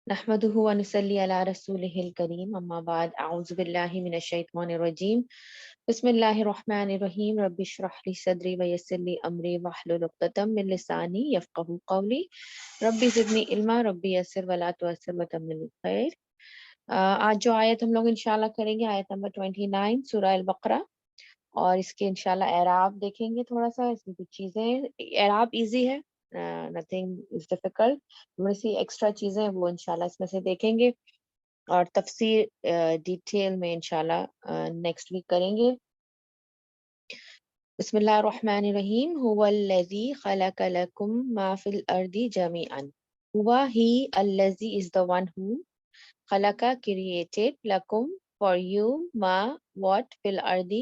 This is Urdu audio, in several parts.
نحمده و نصلی علی رسولہ الکریم اما بعد اعوذ باللہ من الشیطان الرجیم بسم اللہ الرحمن الرحیم رب اشرح لی صدری ویسر لی امری واحلل عقدۃ من لسانی یفقہوا قولی رب زدنی علما رب یسر ولا تعسر وتمم بالخیر۔ آج جو آیت ہم لوگ انشاءاللہ کریں گے آیت نمبر 29 سورہ البقرہ، اور اس کے انشاءاللہ اعراب دیکھیں گے تھوڑا سا۔ اس میں کچھ چیزیں اعراب ایزی ہے، نتھنگ از ڈیفیکلٹ، تھوڑی سی ایکسٹرا چیزیں وہ انشاءاللہ اس میں سے دیکھیں گے، اور تفسیر ڈیٹیل میں انشاءاللہ نیکسٹ ویک کریں گے۔ بسم اللہ الرحمن الرحیم۔ هو الذی خلق لکم ما فی الارض جمیعا، ہوا ہی الذی is the one who خلق created لکم for you ما what فی الارض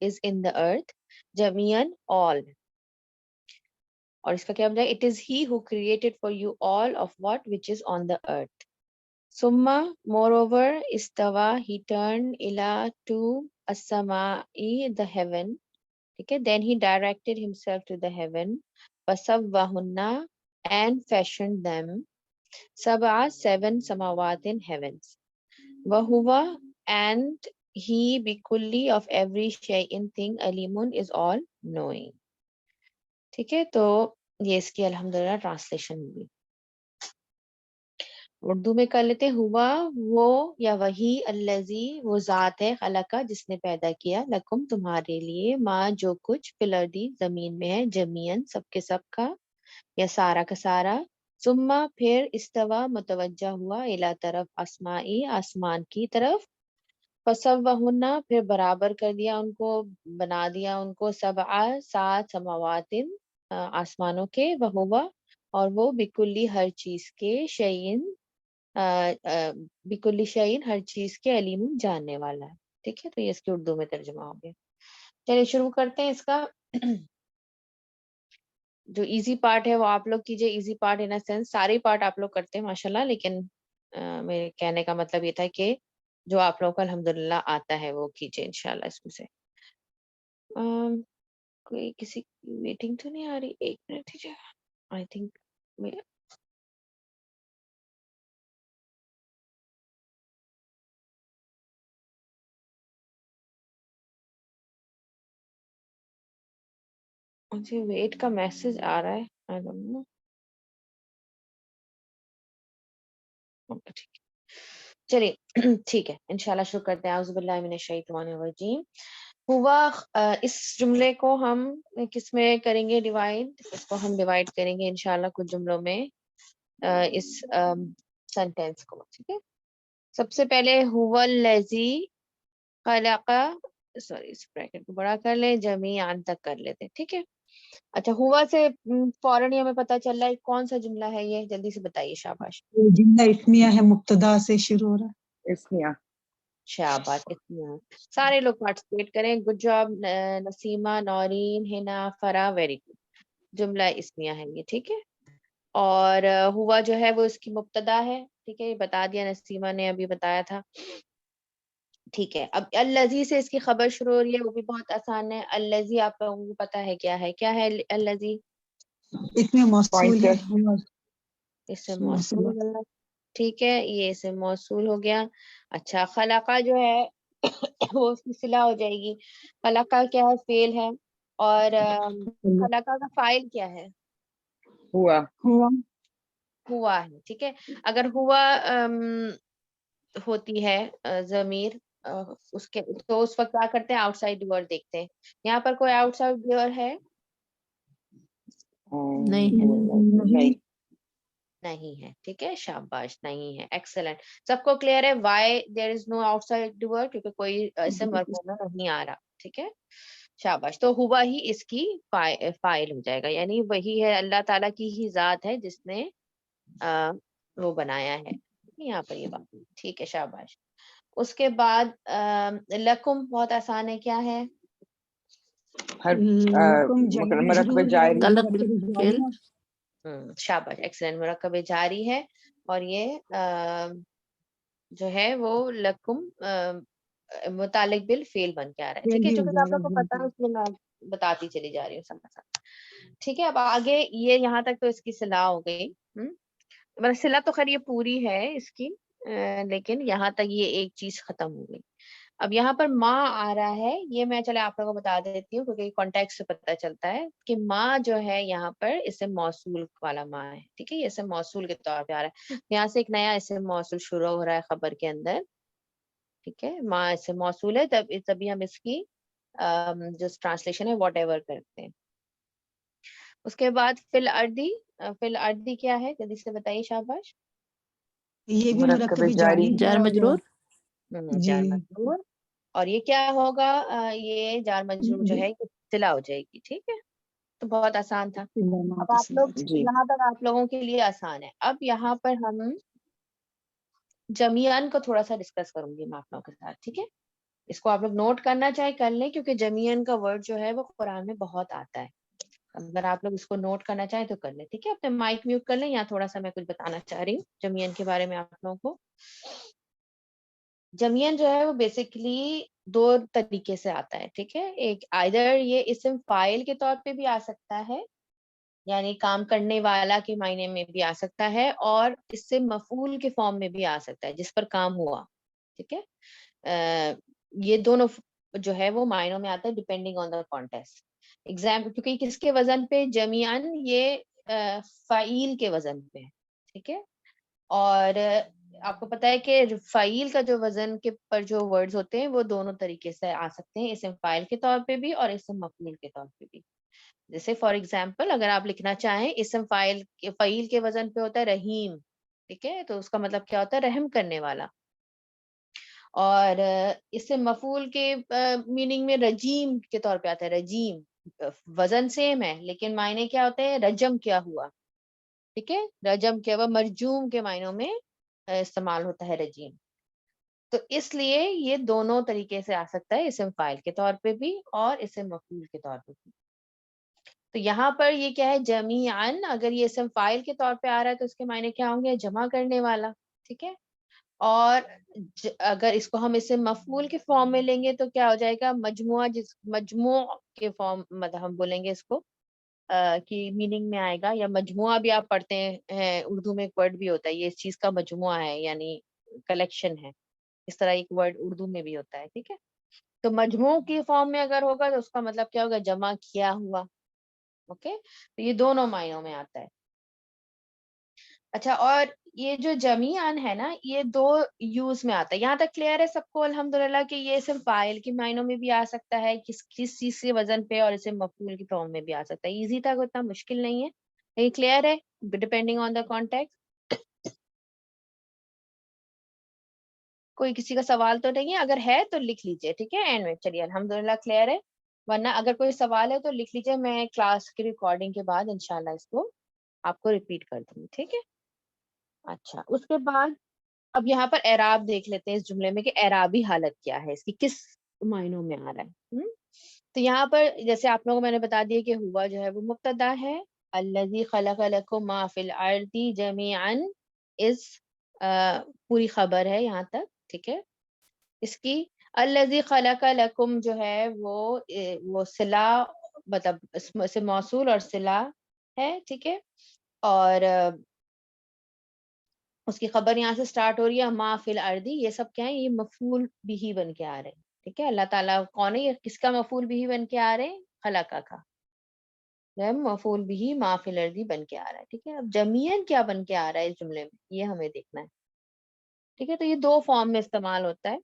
is in the earth جمیعا all، اور اس کا کیا بجائے it is he who created for you all of what which is on the earth۔ Summa moreover istawa he turned ila to as-sama'i the heaven، ٹھیک ہے، then he directed himself to the heaven fasawwahunna and fashioned them sab'a seven samawat in heavens wahuwa and he bikulli of every shay'in thing alimun is all knowing۔ ٹھیک ہے، تو یہ اس کی الحمدللہ ٹرانسلیشن ہوگی۔ اردو میں کر لیتے، ہوا وہ یا وہی، الذی وہ ذات ہے، خلقہ جس نے پیدا کیا، لکم تمہارے لیے، ما جو کچھ، فی الارض زمین میں ہے، جمیعاً سب کے سب کا یا سارا کا سارا، ثم پھر استوا متوجہ ہوا، الی طرف اسمائی آسمان کی طرف، فسوہن پھر برابر کر دیا ان کو، بنا دیا ان کو، سبع سات سماوات آسمانوں کے، وہوا اور وہ بکلی ہر چیز کے، شیئن بکلی شیئن ہر چیز کے، علیم جاننے والا ہے۔ ٹھیک ہے، تو یہ اس کے اردو میں ترجمہ ہو گیا۔ چلیے شروع کرتے ہیں اس کا۔ جو ایزی پارٹ ہے وہ آپ لوگ کیجئے، ایزی پارٹ ان سینس سارے پارٹ آپ لوگ کرتے ہیں ماشاءاللہ، لیکن میرے کہنے کا مطلب یہ تھا کہ جو آپ لوگوں کو الحمدللہ آتا ہے وہ کیجئے انشاءاللہ اس میں سے۔ کوئی کسی کی میٹنگ تو نہیں آ رہی؟ ایک منٹ دیجیے، آئی تھنک مجھے ویٹ کا میسج آ رہا ہے، آئی ڈونٹ نو۔ اوکے ٹھیک ہے، چلیے ٹھیک ہے انشاءاللہ شروع کرتے ہیں۔ اعوذ باللہ من الشیطان الرجیم۔ ہوا اس جملے کو ہم کس میں کریں گے ڈیوائڈ؟ اس کو ہم ڈیوائڈ کریں گے انشاءاللہ کچھ جملوں میں، اس سینٹینس کو، ٹھیک ہے۔ سب سے پہلے ہوا الذی خلق، سوری اس بریکٹ کو بڑا کر لیں، جمیعاً تک کر لیتے، ٹھیک ہے۔ اچھا، ہوا سے فوراً ہمیں پتہ چل رہا ہے کون سا جملہ ہے یہ، جلدی سے بتائیے، شاباش۔ جملہ اسمیہ ہے، مبتدا سے شروع ہو رہا ہے، اسمیہ۔ شاباش، اتنا سارے لوگ پارٹیسپیٹ کریں، گڈ جاب نسیمہ، نورین، ہنا، فرا، ویری گڈ۔ جملہ اسمیہ ہے یہ، ٹھیک ہے۔ اور ہوا جو ہے وہ اس کی مبتدا ہے، ٹھیک ہے، یہ بتا دیا نسیمہ نے، ابھی بتایا تھا، ٹھیک ہے۔ اب الذی سے اس کی خبر شروع ہو رہی ہے، وہ بھی بہت آسان ہے۔ الذی آپ لوگوں کو پتا ہے کیا ہے، کیا ہے الذی؟ اس میں موصول ہے، اس سے موصول ہے، ٹھیک ہے، یہ اس سے موصول ہو گیا۔ اچھا، خلقہ جو ہے وہ اس کی صلہ ہو جائے گی۔ خلقہ کیا ہے؟ فعل ہے، اور خلقہ کا فاعل کیا ہے؟ ہوا، ہوا ہے، ٹھیک ہے۔ اگر ہوا ہوتی ہے ضمیر اس کے، تو اس وقت کیا کرتے ہیں؟ آؤٹ سائڈ ڈور دیکھتے ہیں۔ یہاں پر کوئی آؤٹ سائڈ ڈور ہے؟ نہیں ہے، ٹھیک ہے، شاباش، نہیں ہے، ایکسلنٹ۔ سب کو کلیئر ہے why there is no outside door? کیونکہ کوئی اسم مرفوع نہیں آ رہا، ٹھیک ہے، شاباش۔ تو ہوا ہی اس کی فاعل ہو جائے گا، یعنی وہی ہے، اللہ تعالیٰ کی ہی ذات ہے جس نے وہ بنایا ہے، یہاں پر یہ بات، ٹھیک ہے، شاباش۔ اس کے بعد لکم بہت آسان ہے، کیا ہے؟ مرکب جاری، شاباش، ایکسلنٹ، مرکب جاری ہے، اور یہ جو ہے وہ لکم متعلق بالفعل بن کے آ رہا ہے، ٹھیک ہے، چونکہ آپ لوگوں کو پتا ہے اس لیے میں بتاتی چلی جا رہی ہوں ساتھ ساتھ، ٹھیک ہے۔ اب آگے یہ یہاں تک تو اس کی صلاح ہو گئی۔ مطلب صلہ تو خیر یہ پوری ہے اس کی، لیکن یہاں تک یہ ایک چیز ختم ہو گئی. اب یہاں پر ماں آ رہا ہے، یہ میں چلے آپ لوگوں کو بتا دیتی ہوں کیونکہ کانٹیکٹ سے پتہ چلتا ہے کہ ماں جو ہے یہاں پر اسم موصول والا ماں ہے. ٹھیک ہے، یہ اسم موصول کے طور پہ آ رہا ہے. یہاں سے ایک نیا اسم موصول شروع ہو رہا ہے خبر کے اندر. ٹھیک ہے، ماں اسم موصول ہے، تبھی ہم اس کی جو ٹرانسلیشن ہے واٹ ایور کرتے ہیں. اس کے بعد فل اردی، فل اردی کیا ہے جلدی سے بتائیے شاباش. یہ بھی مرکب مرکب جاری جاری جار ہے مجرور. جی جار مجرور. اور یہ کیا ہوگا، یہ جار مجرور جو ہے یہ صلہ ہو جائے گی. ٹھیک ہے، تو بہت آسان تھا. اب آپ لوگ جی یہاں تک آپ لوگوں کے لیے آسان ہے. اب یہاں پر ہم جمیعن کو تھوڑا سا ڈسکس کروں گی میں آپ لوگوں کے ساتھ. ٹھیک ہے، اس کو آپ لوگ نوٹ کرنا چاہے کر لیں کیونکہ جمیعن کا ورڈ جو ہے وہ قرآن میں بہت آتا ہے. اگر آپ لوگ اس کو نوٹ کرنا چاہیں تو کر لیں. ٹھیک ہے، اپنے مائک میوٹ کر لیں یا تھوڑا سا میں کچھ بتانا چاہ رہی ہوں جمیعن کے بارے میں آپ لوگوں کو. جمیعن جو ہے وہ بیسیکلی دو طریقے سے آتا ہے. ٹھیک ہے، ایک آئدر یہ اسم فاعل کے طور پہ بھی آ سکتا ہے، یعنی کام کرنے والا کے معنی میں بھی آ سکتا ہے، اور اس سے مفعول کے فارم میں بھی آ سکتا ہے جس پر کام ہوا. ٹھیک ہے، یہ دونوں جو ہے وہ معنوں میں آتا ہے depending on the context. Example کیونکہ کس کے وزن پہ جمیعن، یہ فعیل کے وزن پہ. ٹھیک ہے، اور آپ کو پتا ہے کہ فعیل کا جو وزن کے پر جو ورڈز ہوتے ہیں وہ دونوں طریقے سے آ سکتے ہیں، اسم فاعل کے طور پہ بھی اور اسم مفعول کے طور پہ بھی. جیسے فار ایگزامپل اگر آپ لکھنا چاہیں اسم فعیل کے وزن پہ ہوتا ہے رحیم. ٹھیک ہے، تو اس کا مطلب کیا ہوتا ہے، رحم کرنے والا. اور اسم مفعول کے میننگ میں رجیم کے طور پہ آتا ہے رجیم. وزن سیم ہے لیکن معنی کیا ہوتے ہیں، رجم کیا ہوا. ٹھیک ہے، رجم کیا ہوا، مرجوم کے معنوں میں استعمال ہوتا ہے رجیم. تو اس لیے یہ دونوں طریقے سے آ سکتا ہے، اسم فاعل کے طور پہ بھی اور اسم مفعول کے طور پہ بھی. تو یہاں پر یہ کیا ہے، جمیعن اگر یہ اسم فاعل کے طور پہ آ رہا ہے تو اس کے معنی کیا ہوں گے، جمع کرنے والا. ٹھیک ہے، اور اگر اس کو ہم اسے مفعول کے فارم میں لیں گے تو کیا ہو جائے گا، مجموعہ، جس مجموع کے فارم مطلب ہم بولیں گے اس کو کی میننگ میں آئے گا. یا مجموعہ بھی آپ پڑھتے ہیں اردو میں، ایک ورڈ بھی ہوتا ہے یہ اس چیز کا مجموعہ ہے یعنی کلیکشن ہے، اس طرح ایک ورڈ اردو میں بھی ہوتا ہے. ٹھیک ہے، تو مجموع کی فارم میں اگر ہوگا تو اس کا مطلب کیا ہوگا، جمع کیا ہوا. اوکے، تو یہ دونوں معنوں میں آتا ہے. اچھا، اور یہ جو جمیعن ہے نا یہ دو یوز میں آتا ہے. یہاں تک کلیئر ہے سب کو الحمدللہ کہ یہ صرف فاعل کے معنوں میں بھی آ سکتا ہے کس چیز کے وزن پہ، اور اسے مفعول کی فارم میں بھی آ سکتا ہے. ایزی تھا، اتنا مشکل نہیں ہے. یہ کلیئر ہے ڈیپینڈنگ آن دا کانٹیکسٹ. کوئی کسی کا سوال تو نہیں ہے، اگر ہے تو لکھ لیجئے. ٹھیک ہے، اینڈ میں چلیے الحمدللہ کلیئر ہے. ورنہ اگر کوئی سوال ہے تو لکھ لیجئے، میں کلاس کی ریکارڈنگ کے بعد انشاءاللہ اس کو آپ کو ریپیٹ کر دوں گی. ٹھیک ہے، اچھا اس کے بعد اب یہاں پر اعراب دیکھ لیتے ہیں اس جملے میں کہ اعرابی حالت کیا ہے اس کی، کس معنوں میں آ رہا ہے. تو یہاں پر جیسے آپ لوگوں کو میں نے بتا دیا کہ ہوا جو ہے وہ مبتدا ہے، الذی خلق لکم ما فی الارض جمیعا اس پوری خبر ہے یہاں تک. ٹھیک ہے، اس کی الذی خلق لکم جو ہے وہ صلہ مطلب اس موصول اور صلہ ہے. ٹھیک ہے، اور اس کی خبر یہاں سے سٹارٹ ہو رہی ہے ما فی الارض. یہ سب کیا ہے، یہ مفعول بھی بن کے آ رہے ہیں. ٹھیک ہے، اللہ تعالیٰ کون ہے، یہ کس کا مفعول بھی بن کے آ رہے ہیں، خلقہ کا. مفعول بھی ما فی الارض بن کے آ رہا ہے. ٹھیک ہے، اب جمیعن کیا بن کے آ رہا ہے اس جملے میں، یہ ہمیں دیکھنا ہے. ٹھیک ہے، تو یہ دو فارم میں استعمال ہوتا ہے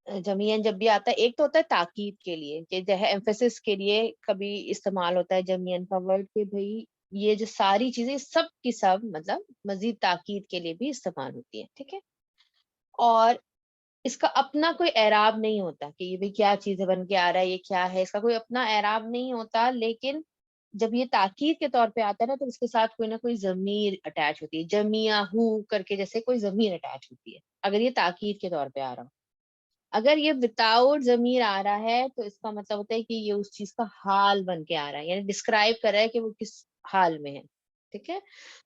جمیعن. جب بھی آتا ہے ایک تو ہوتا ہے تاکید کے لیے کہ جو ہے ایمفیسس کے لیے کبھی استعمال ہوتا ہے جمیعن کا ورڈ کہ بھئی یہ جو ساری چیزیں سب کی سب مطلب مزید تاکید کے لیے بھی استعمال ہوتی ہے. ٹھیک ہے، اور اس کا اپنا کوئی اعراب نہیں ہوتا کہ یہ بھی کیا چیز بن کے آ رہا ہے، یہ کیا ہے، اس کا کوئی اپنا اعراب نہیں ہوتا. لیکن جب یہ تاکید کے طور پہ آتا ہے نا تو اس کے ساتھ کوئی نہ کوئی ضمیر اٹیچ ہوتی ہے، جمیع ہو کر کے جیسے کوئی ضمیر اٹیچ ہوتی ہے اگر یہ تاکید کے طور پہ آ رہا ہو. اگر یہ وداؤٹ ضمیر آ رہا ہے تو اس کا مطلب ہوتا ہے کہ یہ اس چیز کا حال بن کے آ رہا ہے، یعنی ڈسکرائب کر رہا ہے کہ وہ کس حال میں ہے. ٹھیک ہے،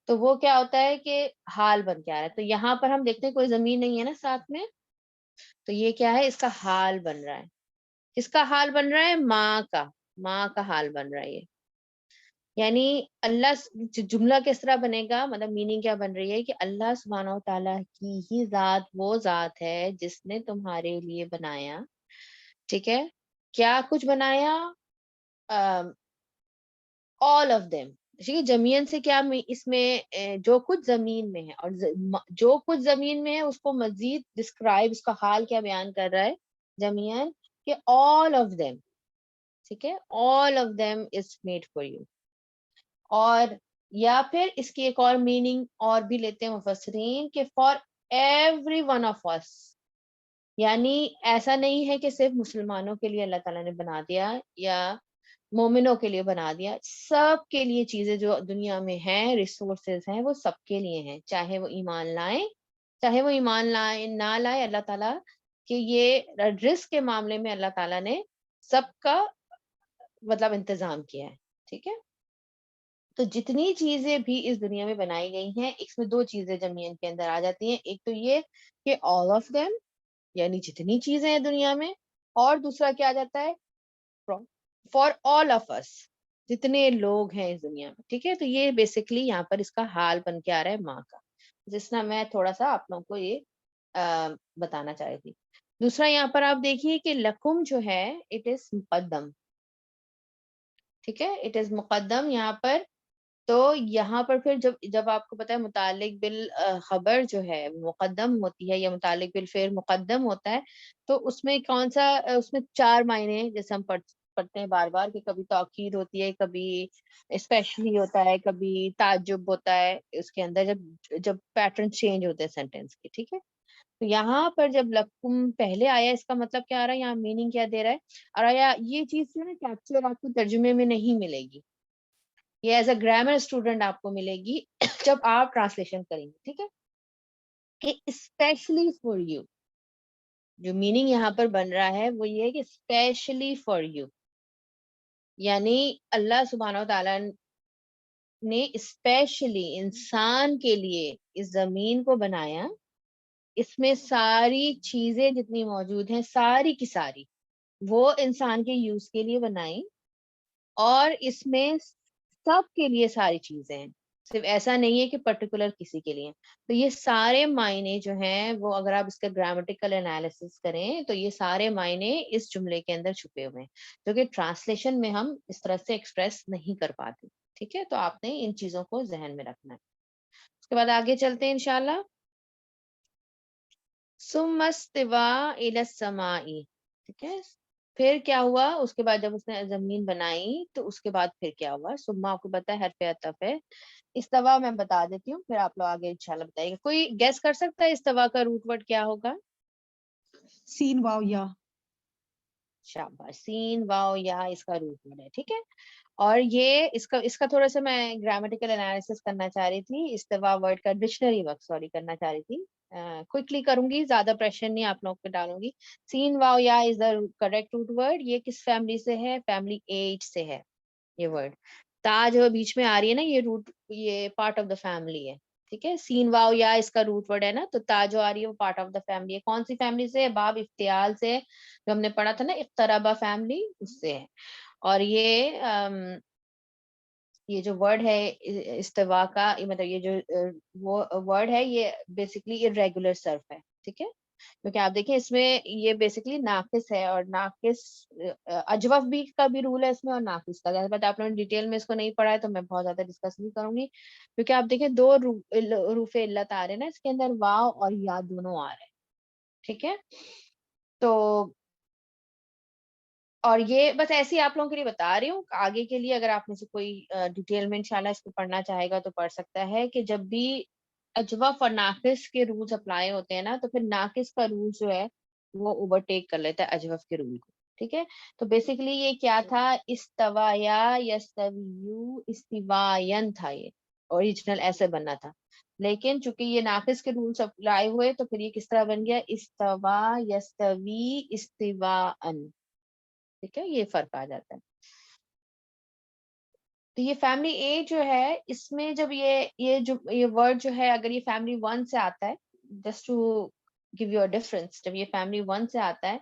تو وہ کیا ہوتا ہے کہ حال بن کے آ رہا ہے. تو یہاں پر ہم دیکھتے ہیں کوئی ضمیر نہیں ہے نا ساتھ میں، تو یہ کیا ہے، اس کا حال بن رہا ہے. کس کا حال بن رہا ہے، ماں کا حال بن رہا ہے یہ. یعنی اللہ جملہ کس طرح بنے گا، مطلب میننگ کیا بن رہی ہے کہ اللہ سبحانہ و تعالیٰ کی ہی ذات وہ ذات ہے جس نے تمہارے لیے بنایا. ٹھیک ہے، کیا کچھ بنایا؟ All of them. ٹھیک ہے، جمین سے کیا اس میں جو کچھ زمین میں ہے، اور جو کچھ زمین میں ہے اس کو مزید ڈسکرائب، اس کا حال کیا بیان کر رہا ہے جمین، کہ آل آف دیم. ٹھیک ہے، all of them is made for you. اور یا پھر اس کی ایک اور میننگ اور بھی لیتے ہیں مفسرین کہ فار ایوری ون آف اس. یعنی ایسا نہیں ہے کہ صرف مسلمانوں کے لیے اللہ تعالیٰ نے بنا دیا یا مومنوں کے لیے بنا دیا، سب کے لیے چیزیں جو دنیا میں ہیں، ریسورسز ہیں، وہ سب کے لیے ہیں، چاہے وہ ایمان لائیں چاہے وہ ایمان لائیں نہ لائیں. اللہ تعالیٰ کہ یہ رزق کے معاملے میں اللہ تعالیٰ نے سب کا مطلب انتظام کیا ہے. ٹھیک ہے، تو جتنی چیزیں بھی اس دنیا میں بنائی گئی ہیں، اس میں دو چیزیں جمین کے اندر آ جاتی ہیں. ایک تو یہ کہ آل آف دیم، یعنی جتنی چیزیں ہیں دنیا میں، اور دوسرا کیا آ جاتا ہے فار آل آف اس، جتنے لوگ ہیں اس دنیا میں. ٹھیک ہے، تو یہ بیسکلی یہاں پر اس کا حال بن کے آ رہا ہے ماں کا، جس میں میں تھوڑا سا آپ لوگوں کو یہ بتانا چاہ رہی تھی. دوسرا یہاں پر آپ دیکھیے کہ لکم جو ہے اٹ از مقدم. ٹھیک ہے، اٹ از مقدم یہاں پر. تو یہاں پر پھر جب آپ کو پتا ہے متعلق بالخبر جو ہے مقدم ہوتی ہے، یا متعلق بالفعل مقدم ہوتا ہے، تو اس میں کون سا اس میں چار معنی جیسے ہم پڑھتے ہیں بار بار، کہ کبھی تاکید ہوتی ہے، کبھی اسپیشلی ہوتا ہے، کبھی تعجب ہوتا ہے اس کے اندر، جب پیٹرن چینج ہوتے ہیں سینٹینس کے. ٹھیک ہے، تو یہاں پر جب لکم پہلے آیا، اس کا مطلب کیا آ رہا ہے، یہاں میننگ کیا دے رہا ہے. اور آیا یہ چیز جو ہے نا کیپچر آپ کو ترجمے میں نہیں ملے گی، یہ ایز اے گرامر اسٹوڈنٹ آپ کو ملے گی جب آپ ٹرانسلیشن کریں گے. ٹھیک ہے، کہ اسپیشلی فار یو، جو میننگ یہاں پر بن رہا ہے وہ یہ ہے کہ اسپیشلی فار یو، یعنی اللہ سبحانہ و تعالیٰ نے اسپیشلی انسان کے لیے اس زمین کو بنایا. اس میں ساری چیزیں جتنی موجود ہیں، ساری کی ساری وہ انسان کے یوز کے لیے بنائی، اور اس میں سب کے لیے ساری چیزیں ہیں، صرف ایسا نہیں ہے کہ پرٹیکولر کسی کے لیے. تو یہ سارے معنی جو ہیں وہ اگر آپ اس کا گرامیٹیکل انالیسس کریں تو یہ سارے معنی اس جملے کے اندر چھپے ہوئے ہیں، جو کہ ٹرانسلیشن میں ہم اس طرح سے ایکسپریس نہیں کر پاتے. ٹھیک ہے، تو آپ نے ان چیزوں کو ذہن میں رکھنا ہے. اس کے بعد آگے چلتے ہیں انشاءاللہ. ثم استوى الى السماء. ٹھیک ہے، پھر کیا ہوا اس کے بعد جب اس نے زمین بنائی تو اس کے بعد پھر کیا ہوا. ثم آپ کو پتا ہے حرف عطف ہے. استوا میں بتا دیتی ہوں، پھر آپ لوگ آگے انشاءاللہ بتائیے گا. کوئی گیس کر سکتا ہے استوا کا روٹ ورڈ کیا ہوگا؟ سین واو یا. شاباش، سین واو یا اس کا روٹ ورڈ ہے. ٹھیک ہے، اور یہ اس کا تھوڑا سا میں گرامیٹیکل انالیسس کرنا چاہ رہی تھی، استوا ورڈ کا ڈکشنری ورک سوری کرنا چاہ رہی تھی. کوئکلی کروں گی، زیادہ پریشر نہیں آپ لوگ پہ ڈالوں گی. سین واو یا از دا کریکٹ روٹ ورڈ. یہ کس فیملی سے ہے؟ فیملی 8 سے ہے یہ ورڈ. تا جو بیچ میں آ رہی ہے نا، یہ روٹ، یہ پارٹ آف دا فیملی ہے. ٹھیک ہے، سین واو یا اس کا روٹ ورڈ ہے نا، تو تا جو آ رہی ہے وہ پارٹ آف دا فیملی ہے. کون سی فیملی سے ہے؟ باب افتعال سے، جو ہم نے پڑھا تھا نا اقتربا فیملی، اس سے ہے. اور یہ جو ورڈ ہے استوا کا، مطلب یہ جو وہ ورڈ ہے یہ بیسکلی ارریگولر صرف ہے. ٹھیک ہے، کیونکہ آپ دیکھیں اس میں یہ بیسکلی ناقص ہے، اور ناقص اجوف بھی کا بھی رول ہے اس میں، اور ناقص کا. زیادہ آپ لوگوں نے ڈیٹیل میں اس کو نہیں پڑھا ہے تو میں بہت زیادہ ڈسکس نہیں کروں گی، کیونکہ آپ دیکھیں دو حروف علت آ رہے ہیں نا اس کے اندر، واو اور یا دونوں آ رہے ہیں. ٹھیک ہے، تو اور یہ بس ایسے ہی آپ لوگوں کے لیے بتا رہی ہوں، آگے کے لیے اگر آپ میں سے کوئی ڈیٹیل میں انشاءاللہ اس کو پڑھنا چاہے گا تو پڑھ سکتا ہے، کہ جب بھی اجوف اور ناقص کے رولز اپلائی ہوتے ہیں نا، تو پھر ناقص کا رول جو ہے وہ اوورٹیک کر لیتا ہے اجوف کے رول کو. ٹھیک ہے، تو بیسیکلی یہ کیا تھا؟ استوایا یستویو استوائن تھا، یہ اوریجنل ایسے بننا تھا. لیکن چونکہ یہ ناقص کے رولز اپلائی ہوئے تو پھر یہ کس طرح بن گیا؟ استوا یستوی استواءن. ٹھیک ہے، یہ فرق آ جاتا ہے. تو یہ فیملی اے جو ہے، اس میں جب یہ ورڈ جو ہے اگر یہ فیملی 1 سے آتا ہے، just to give you a difference, جب یہ فیملی 1 سے آتا ہے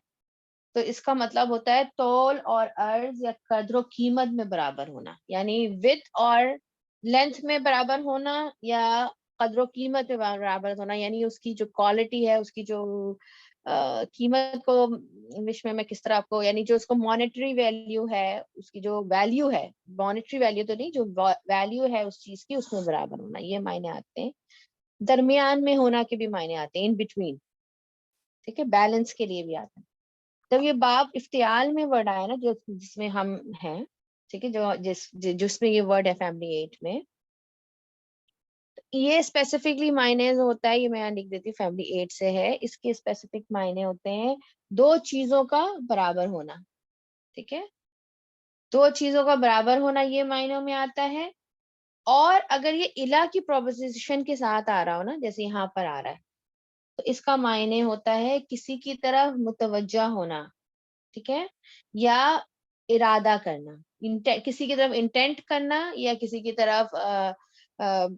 تو اس کا مطلب ہوتا ہے طول اور عرض یا قدر و قیمت میں برابر ہونا، یعنی width اور لینتھ میں برابر ہونا یا قدر و قیمت میں برابر ہونا، یعنی اس کی جو کوالٹی ہے، اس کی جو قیمت کو انگلش میں کس طرح آپ کو، یعنی جو اس کو مانیٹری ویلیو ہے، اس کی جو ویلیو ہے، مانیٹری ویلیو تو نہیں، جو ویلیو ہے اس چیز کی، اس میں برابر ہونا، یہ معنی آتے ہیں. درمیان میں ہونا کے بھی معنی آتے ہیں، ان بٹوین. ٹھیک ہے، بیلنس کے لیے بھی آتا ہے. جب یہ باب افتعال میں ورڈ آیا نا، جو جس میں ہم ہیں، ٹھیک ہے، جو جس میں یہ ورڈ ہے فیملی 8 میں، یہ اسپیسیفکلی معنی ہوتا ہے، یہ میں لکھ دیتی ہوں، فیملی 8 سے ہے. اس کے اسپیسیفک معنی ہوتے ہیں دو چیزوں کا برابر ہونا. ٹھیک ہے، دو چیزوں کا برابر ہونا یہ معنیوں میں آتا ہے. اور اگر یہ الہ کی پروپوزیشن کے ساتھ آ رہا ہو نا، جیسے یہاں پر آ رہا ہے، تو اس کا معنی ہوتا ہے کسی کی طرف متوجہ ہونا. ٹھیک ہے، یا ارادہ کرنا، کسی کی طرف انٹینٹ کرنا یا کسی کی طرف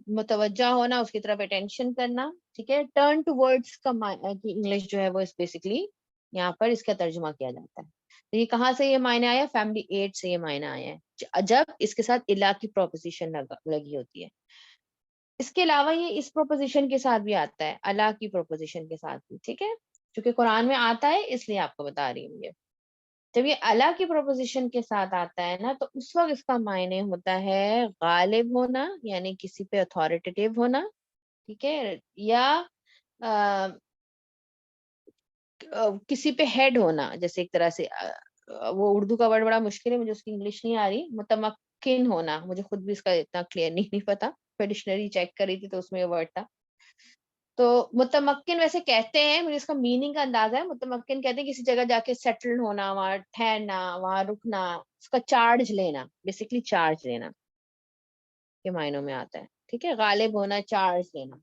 متوجہ ہونا، اس کی طرف اٹینشن کرنا. ٹھیک ہے، ٹرن ٹو ورڈس کا انگلش جو ہے وہ بیسکلی یہاں پر اس کا ترجمہ کیا جاتا ہے. تو یہ کہاں سے یہ معنی آیا؟ فیملی 8 سے یہ معنی آیا ہے، جب اس کے ساتھ الہ کی پروپوزیشن لگی ہوتی ہے. اس کے علاوہ یہ اس پروپوزیشن کے ساتھ بھی آتا ہے، اللہ کی پروپوزیشن کے ساتھ بھی. ٹھیک ہے، چونکہ قرآن میں آتا ہے اس لیے آپ کو بتا رہی ہوں. یہ جب یہ اللہ کی پروپوزیشن کے ساتھ آتا ہے نا، تو اس وقت اس کا معنی ہوتا ہے غالب ہونا، یعنی کسی پہ اتھارٹیٹیو ہونا. ٹھیک ہے، یا کسی پہ ہیڈ ہونا. جیسے ایک طرح سے وہ اردو کا ورڈ بڑا مشکل ہے، مجھے اس کی انگلش نہیں آ رہی. متمکن ہونا، مجھے خود بھی اس کا اتنا کلیئر نہیں پتا، میں ڈکشنری چیک کر رہی تھی تو اس میں یہ ورڈ تھا. تو متمکن ویسے کہتے ہیں، مجھے اس کا میننگ کا اندازہ ہے. متمکن کہتے ہیں کسی جگہ جا کے سیٹل ہونا، وہاں ٹھہرنا، وہاں رکنا، اس کا چارج لینا، بیسکلی چارج لینا کے معنوں میں آتا ہے. ٹھیک ہے، غالب ہونا، چارج لینا،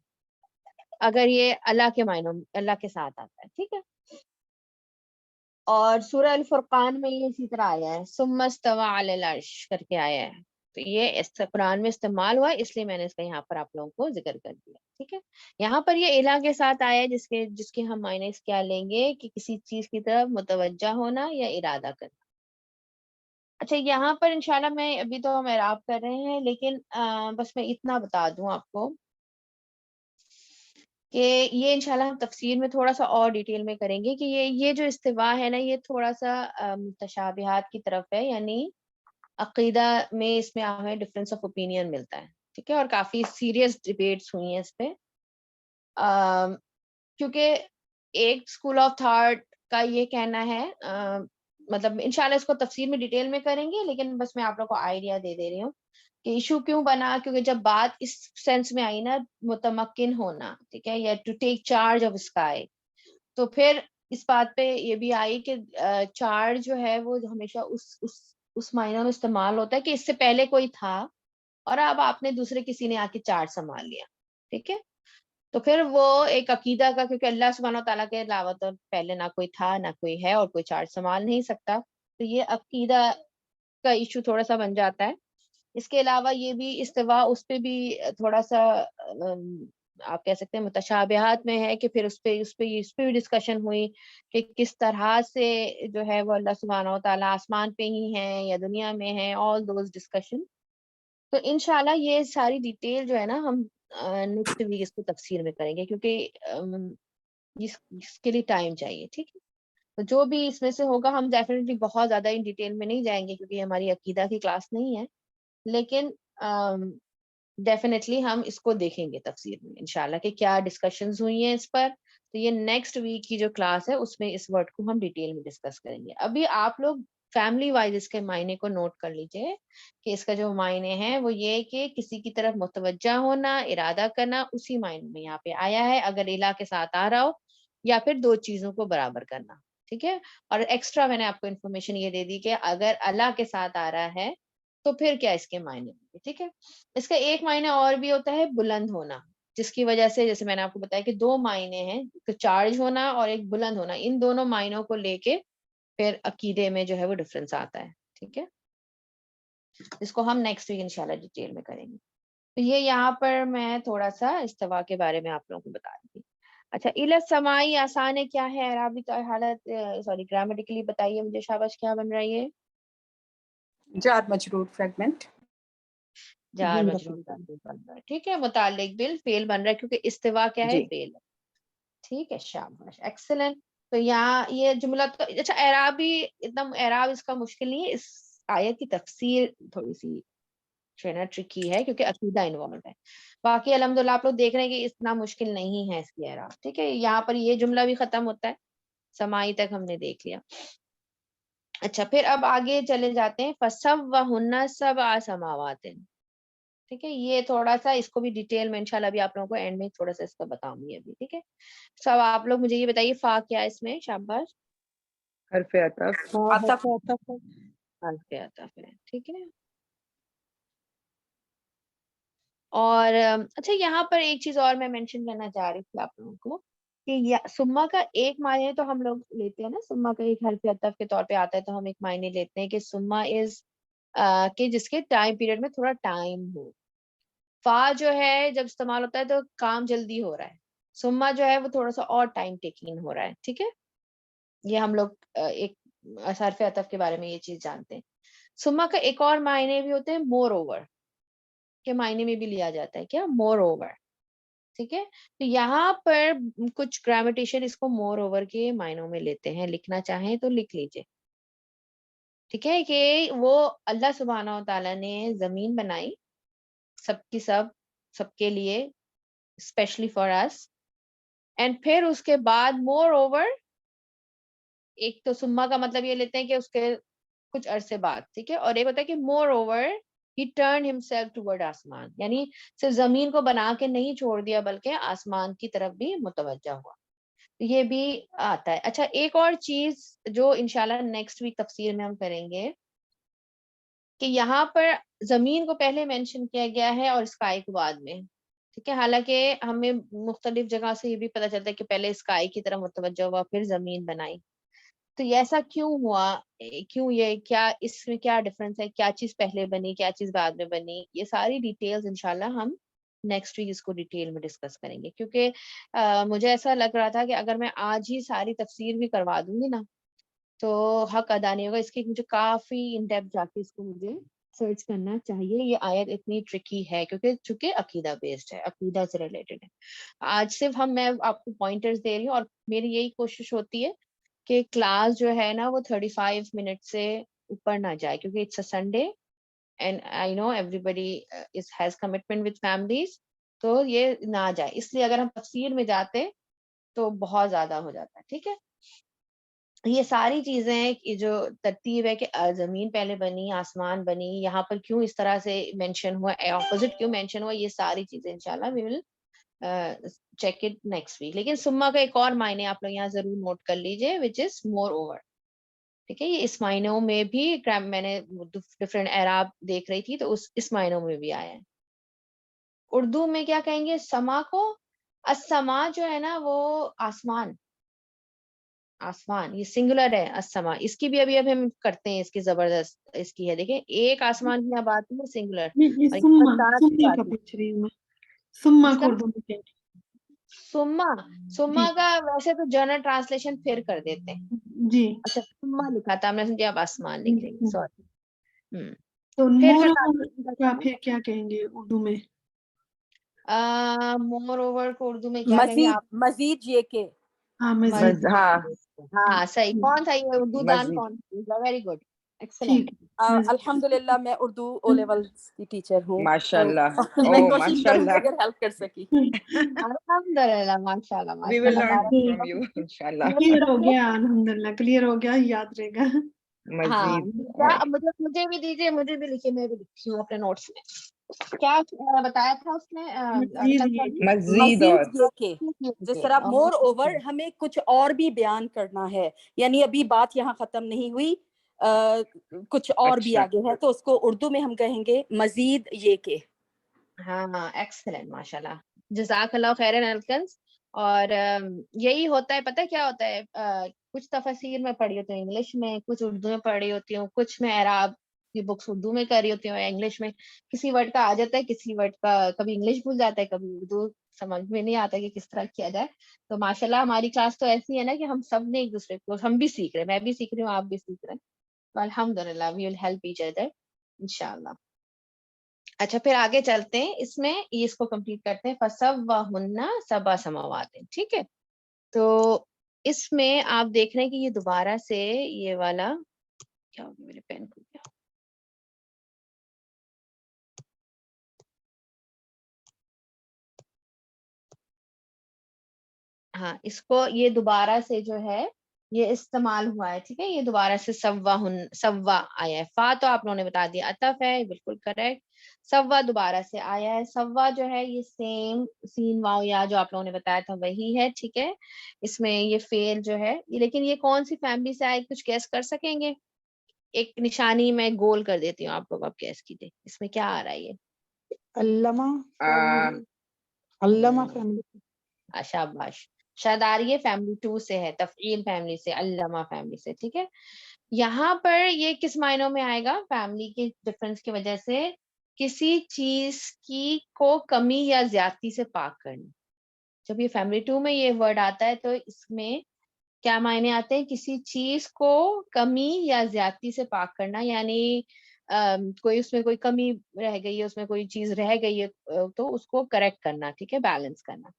اگر یہ اللہ کے معنوں، اللہ کے ساتھ آتا ہے. ٹھیک ہے، اور سورہ الفرقان میں یہ اسی طرح آیا ہے، ثم استوى علی العرش کر کے آیا ہے. تو یہ قرآن میں استعمال ہوا، اس لیے میں نے اس کا یہاں پر آپ لوگوں کو ذکر کر دیا. ٹھیک ہے، یہاں پر یہ الہ کے ساتھ آیا ہے، جس کے ہم معنی کیا لیں گے کہ کسی چیز کی طرف متوجہ ہونا یا ارادہ کرنا. اچھا، یہاں پر انشاءاللہ میں ابھی تو ہم اعراب کر رہے ہیں، لیکن بس میں اتنا بتا دوں آپ کو کہ یہ انشاءاللہ ہم تفسیر میں تھوڑا سا اور ڈیٹیل میں کریں گے کہ یہ جو استوا ہے نا، یہ تھوڑا سا تشابہات کی طرف ہے، یعنی عقیدہ میں اس میں ہمیں ڈفرینس آف اوپینین ملتا ہے. ٹھیک ہے، اور کافی سیریس ڈیبیٹس ہوئی ہیں اس پہ، کیونکہ ایک اسکول آف تھاٹ کا یہ کہنا ہے، مطلب انشاءاللہ اس کو تفسیر میں ڈیٹیل میں کریں گے، لیکن بس میں آپ لوگ کو آئیڈیا دے رہی ہوں کہ ایشو کیوں بنا. کیونکہ جب بات اس سینس میں آئی نا، متمکن ہونا، ٹھیک ہے، یا to take charge of sky, تو پھر اس بات پہ یہ بھی آئی کہ چارج جو ہے وہ ہمیشہ اس معنی میں استعمال ہوتا ہے کہ اس سے پہلے کوئی تھا اور اب آپ نے دوسرے کسی نے آ کے چارج سنبھال لیا. ٹھیک ہے، تو پھر وہ ایک عقیدہ کا، کیونکہ اللہ سبحانہ تعالیٰ کے علاوہ تو پہلے نہ کوئی تھا نہ کوئی ہے اور کوئی چارج سنبھال نہیں سکتا، تو یہ عقیدہ کا ایشو تھوڑا سا بن جاتا ہے. اس کے علاوہ یہ بھی استوا اس پہ بھی تھوڑا سا آپ کہہ سکتے ہیں متشابہات میں ہے، کہ پھر اس پہ بھی ڈسکشن ہوئی کہ کس طرح سے جو ہے وہ اللہ سبحانہ و تعالیٰ آسمان پہ ہی ہیں یا دنیا میں ہیں، آل دوز ڈسکشن. تو انشاءاللہ یہ ساری ڈیٹیل جو ہے نا ہم نیکسٹ ویک اس کو تفسیر میں کریں گے، کیونکہ اس کے لیے ٹائم چاہیے. ٹھیک ہے، تو جو بھی اس میں سے ہوگا ہم ڈیفینیٹلی بہت زیادہ ان ڈیٹیل میں نہیں جائیں گے، کیونکہ یہ ہماری عقیدہ کی کلاس نہیں ہے، لیکن ڈیفینیٹلی ہم اس کو دیکھیں گے تفسیر میں انشاءاللہ کہ کیا ڈسکشنز ہوئی ہیں اس پر. تو یہ نیکسٹ ویک کی جو کلاس ہے اس میں اس ورڈ کو ہم ڈیٹیل میں ڈسکس کریں گے. ابھی آپ لوگ فیملی وائز اس کے معنی کو نوٹ کر لیجئے کہ اس کا جو معنی ہے وہ یہ کہ کسی کی طرف متوجہ ہونا، ارادہ کرنا، اسی معنی میں یہاں پہ آیا ہے، اگر الہ کے ساتھ آ رہا ہو، یا پھر دو چیزوں کو برابر کرنا. ٹھیک ہے، اور ایکسٹرا میں نے آپ کو انفارمیشن یہ دے دی کہ اگر اللہ کے ساتھ آ رہا ہے تو پھر کیا اس کے معنی ہوں گے. ٹھیک ہے، اس کا ایک معنی اور بھی ہوتا ہے بلند ہونا، جس کی وجہ سے جیسے میں نے آپ کو بتایا کہ دو معنی ہیں، ایک چارج ہونا اور ایک بلند ہونا. ان دونوں معنیوں کو لے کے پھر عقیدے میں جو ہے وہ ڈفرینس آتا ہے. ٹھیک ہے، اس کو ہم نیکسٹ ویک انشاءاللہ ڈیٹیل میں کریں گے. تو یہ یہاں پر میں تھوڑا سا استوا کے بارے میں آپ لوگوں کو بتا دی. اچھا الا سمائی آسان ہے کیا ہے عربی حالت سوری گرامیٹیکلی بتائیے مجھے شاباش کیا بن رہی ہے؟ جار مجرور فریگمنٹ. جار مجرور کا فعل بن رہا ہے. ٹھیک ہے متعلق بال فعل بن رہا ہے کیونکہ استوا کیا ہے جی. فعل ہے. ٹھیک ہے شاباش ایکسلنٹ. تو یہاں یہ جملہ تو اچھا اعرابی ایک دم اعراب اس کا مشکل نہیں ہے. اس آیت کی تفسیر تھوڑی سی ٹرکی ہے کیونکہ عقیدہ انوالوڈ ہے. باقی الحمدللہ آپ لوگ دیکھ رہے ہیں کہ اتنا مشکل نہیں ہے اس کی اعراب. ٹھیک ہے یہاں پر یہ جملہ بھی ختم ہوتا ہے سمائی تک ہم نے دیکھ لیا. اچھا پھر اب آگے چلے جاتے ہیں فَسَوَّهُنَّ سَبْعَ سَمَاوَاتٍ. ٹھیک ہے یہ تھوڑا سا اس کو بھی ڈیٹیل میں انشاءاللہ ابھی آپ لوگوں کو اینڈ میں تھوڑا سا اس کا بتاؤں گی ابھی. ٹھیک ہے سب آپ لوگ مجھے یہ بتائیے فا کیا ہے اس میں شاباش؟ حرف عطف. حرف عطف ہے. ٹھیک ہے اور اچھا یہاں پر ایک چیز اور میں مینشن کرنا چاہ رہی تھی آپ لوگوں کو کہ سما کا ایک معنی تو ہم لوگ لیتے ہیں نا سما کا ایک حرف عطف کے طور پہ آتا ہے تو ہم ایک معنی لیتے ہیں کہ سما از کہ جس کے ٹائم پیریڈ میں تھوڑا ٹائم ہو. فا جو ہے جب استعمال ہوتا ہے تو کام جلدی ہو رہا ہے. سما جو ہے وہ تھوڑا سا اور ٹائم ٹیکنگ ہو رہا ہے. ٹھیک ہے یہ ہم لوگ ایک حرف عطف کے بارے میں یہ چیز جانتے ہیں. سما کا ایک اور معنی بھی ہوتے ہیں مور اوور کے معنی میں بھی لیا جاتا ہے کیا مور اوور. ٹھیک ہے تو یہاں پر کچھ گرامیٹیشین اس کو مور اوور کے معنوں میں لیتے ہیں. لکھنا چاہیں تو لکھ لیجئے. ٹھیک ہے کہ وہ اللہ سبحانہ و تعالیٰ نے زمین بنائی سب کی سب کے لیے اسپیشلی فار اس اینڈ پھر اس کے بعد مور اوور ایک تو سما کا مطلب یہ لیتے ہیں کہ اس کے کچھ عرصے بعد. ٹھیک ہے اور ایک ہوتا ہے کہ مور over he turned himself toward آسمان یعنی صرف زمین کو بنا کے نہیں چھوڑ دیا بلکہ آسمان کی طرف بھی متوجہ ہوا. یہ بھی آتا ہے. اچھا ایک اور چیز جو انشاءاللہ نیکسٹ ویک تفسیر میں ہم کریں گے کہ یہاں پر زمین کو پہلے مینشن کیا گیا ہے اور اسکائی کو بعد میں. ٹھیک ہے حالانکہ ہمیں مختلف جگہ سے یہ بھی پتہ چلتا ہے کہ پہلے اسکائی کی طرف متوجہ ہوا پھر زمین بنائی. تو یہ ایسا کیوں ہوا کیوں یہ کیا اس میں کیا ڈفرنس ہے کیا چیز پہلے بنی کیا چیز بعد میں بنی یہ ساری ڈیٹیلز انشاءاللہ ہم نیکسٹ ویک اس کو ڈیٹیل میں ڈسکس کریں گے. کیونکہ مجھے ایسا لگ رہا تھا کہ اگر میں آج ہی ساری تفسیر بھی کروا دوں گی نا تو حق ادا نہیں ہوگا. اس کی مجھے کافی ان ڈیپتھ جا کے اس کو مجھے سرچ کرنا چاہیے. یہ آیت اتنی ٹرکی ہے چونکہ عقیدہ بیسڈ ہے عقیدہ سے ریلیٹڈ ہے. آج صرف میں آپ کو پوائنٹرز دے رہی ہوں اور میری یہی کوشش ہوتی ہے کہ کلاس جو ہے نا وہ 35 منٹ سے اوپر نہ جائے کیونکہ it's a Sunday and I know everybody has commitment with families تو یہ نہ جائے. اس لیے اگر ہم تفسیر میں جاتے تو بہت زیادہ ہو جاتا ہے. ٹھیک ہے یہ ساری چیزیں جو ترتیب ہے کہ زمین پہلے بنی آسمان بنی یہاں پر کیوں اس طرح سے مینشن ہوا اپوزٹ کیوں مینشن ہوا یہ ساری چیزیں انشاءاللہ we will check it next week. لیکن سما کا ایک اور معنی آپ لوگ یہاں ضرور نوٹ کر لیجئے وچ از مور اوور. ٹھیک ہے یہ اس معنوں میں بھی میں نے ڈفرینٹ اعراب دیکھ رہی تھی تو اس معنوں میں بھی آیا ہے. اردو میں کیا کہیں گے سما کو السما جو ہے نا وہ آسمان یہ سنگولر ہے السما. اس کی بھی ابھی ہم کرتے ہیں اس کی زبردست اس کی ہے دیکھیں ایک آسمان کی بات ہے سنگولر یہ سما کا پوچھ رہی ہوں میں سما کو اردو میں کیا سما کا ویسے تو جنرل ٹرانسلیشن پھر کر دیتے ہیں. جی اچھا سما لکھا تھا ہم نے سمجھا اب آسمان لکھ لیں گے سوری. تو پھر پھر کیا کہیں گے اردو میں مور اوور کو اردو میں کیا کہیں گے آپ؟ مزید یہ کہ ہاں مزید ہاں صحیح. کون تھا یہ اردو دان کون؟ Very good excellent. الحمدللہ میں اردو او لیول کی ٹیچر ہوں ماشاءاللہ میں کوشش کروں گی اگر ہیلپ کر سکی. الحمدللہ ماشاءاللہ we will learn ماشاءاللہ. from you انشاءاللہ. کلیئر ہو گیا الحمدللہ کلیئر ہو گیا یاد رہے گا. ہاں مزید مجھے بھی دیجیے مجھے بھی لکھیے میں بھی لکھی ہوں اپنے نوٹس میں. کیا بتایا تھا اس نے مزید اور یہ کہ جس طرح مور اوور ہمیں کچھ اور بھی بیان کرنا ہے یعنی ابھی بات یہاں ختم نہیں ہوئی کچھ اور بھی آگے ہے تو اس کو اردو میں ہم کہیں گے مزید یہ کہ. ہاں ایکسلنٹ ماشاءاللہ جزاک اللہ خیرن الکنز. اور یہی ہوتا ہے پتہ کیا ہوتا ہے کچھ تفاسیر میں پڑھی ہوتی ہوں انگلش میں کچھ اردو میں پڑھی ہوتی ہوں کچھ میں اعراب اپنی بکس اردو میں کر رہی ہوتی ہوں یا انگلش میں, کسی ورڈ کا آ جاتا ہے, کسی ورڈ کا کبھی انگلش بھول جاتا ہے, کبھی اردو سمجھ میں نہیں آتا کہ کس طرح کیا جائے. تو ماشاءاللہ ہماری کلاس تو ایسی ہے نا کہ ہم سب نے ایک دوسرے کو, ہم بھی سیکھ رہے ہیں, میں بھی سیکھ رہی ہوں, آپ بھی سیکھ رہے ہیں, تو الحمد للہ وی ول ہیلپ ایچ ادر انشاءاللہ. اچھا پھر آگے چلتے ہیں, اس میں اس کو کمپلیٹ کرتے ہیں. فَسَوَّاهُنَّ سَبْعَ سَمَاوَاتٍ, ٹھیک ہے. تو اس میں آپ دیکھ رہے ہیں کہ یہ دوبارہ سے یہ والا کیا ہو گیا, میرے پین کو کیا, ہاں اس کو یہ دوبارہ سے جو ہے یہ استعمال ہوا ہے, ٹھیک ہے. یہ دوبارہ سے سوا آیا ہے. فا تو آپ لوگوں نے بتا دیا عطف ہے, بالکل کریکٹ. سوا دوبارہ سے آیا ہے. سوا جو ہے یہ سیم سین واو یا جو آپ لوگوں نے بتایا تھا وہی ہے, ٹھیک ہے. اس میں یہ فعل جو ہے, لیکن یہ کون سی فیملی سے آئے, کچھ گیس کر سکیں گے؟ ایک نشانی میں گول کر دیتی ہوں, آپ لوگ اب گیس کیجیے اس میں کیا آ رہا ہے. یہ علامہ فیملی. شاباش, شاید آ رہی ہے فیملی 2 سے ہے, تفعیل فیملی سے, علامہ فیملی سے, ٹھیک ہے. یہاں پر یہ کس معنوں میں آئے گا؟ فیملی کے ڈفرنس کی وجہ سے کسی چیز کی کو کمی یا زیادتی سے پاک کرنا. جب یہ فیملی 2 میں یہ ورڈ آتا ہے تو اس میں کیا معنی آتے ہیں؟ کسی چیز کو کمی یا زیادتی سے پاک کرنا, یعنی کوئی اس میں کوئی کمی رہ گئی ہے, اس میں کوئی چیز رہ گئی ہے تو اس کو کریکٹ کرنا, ٹھیک ہے, بیلنس کرنا.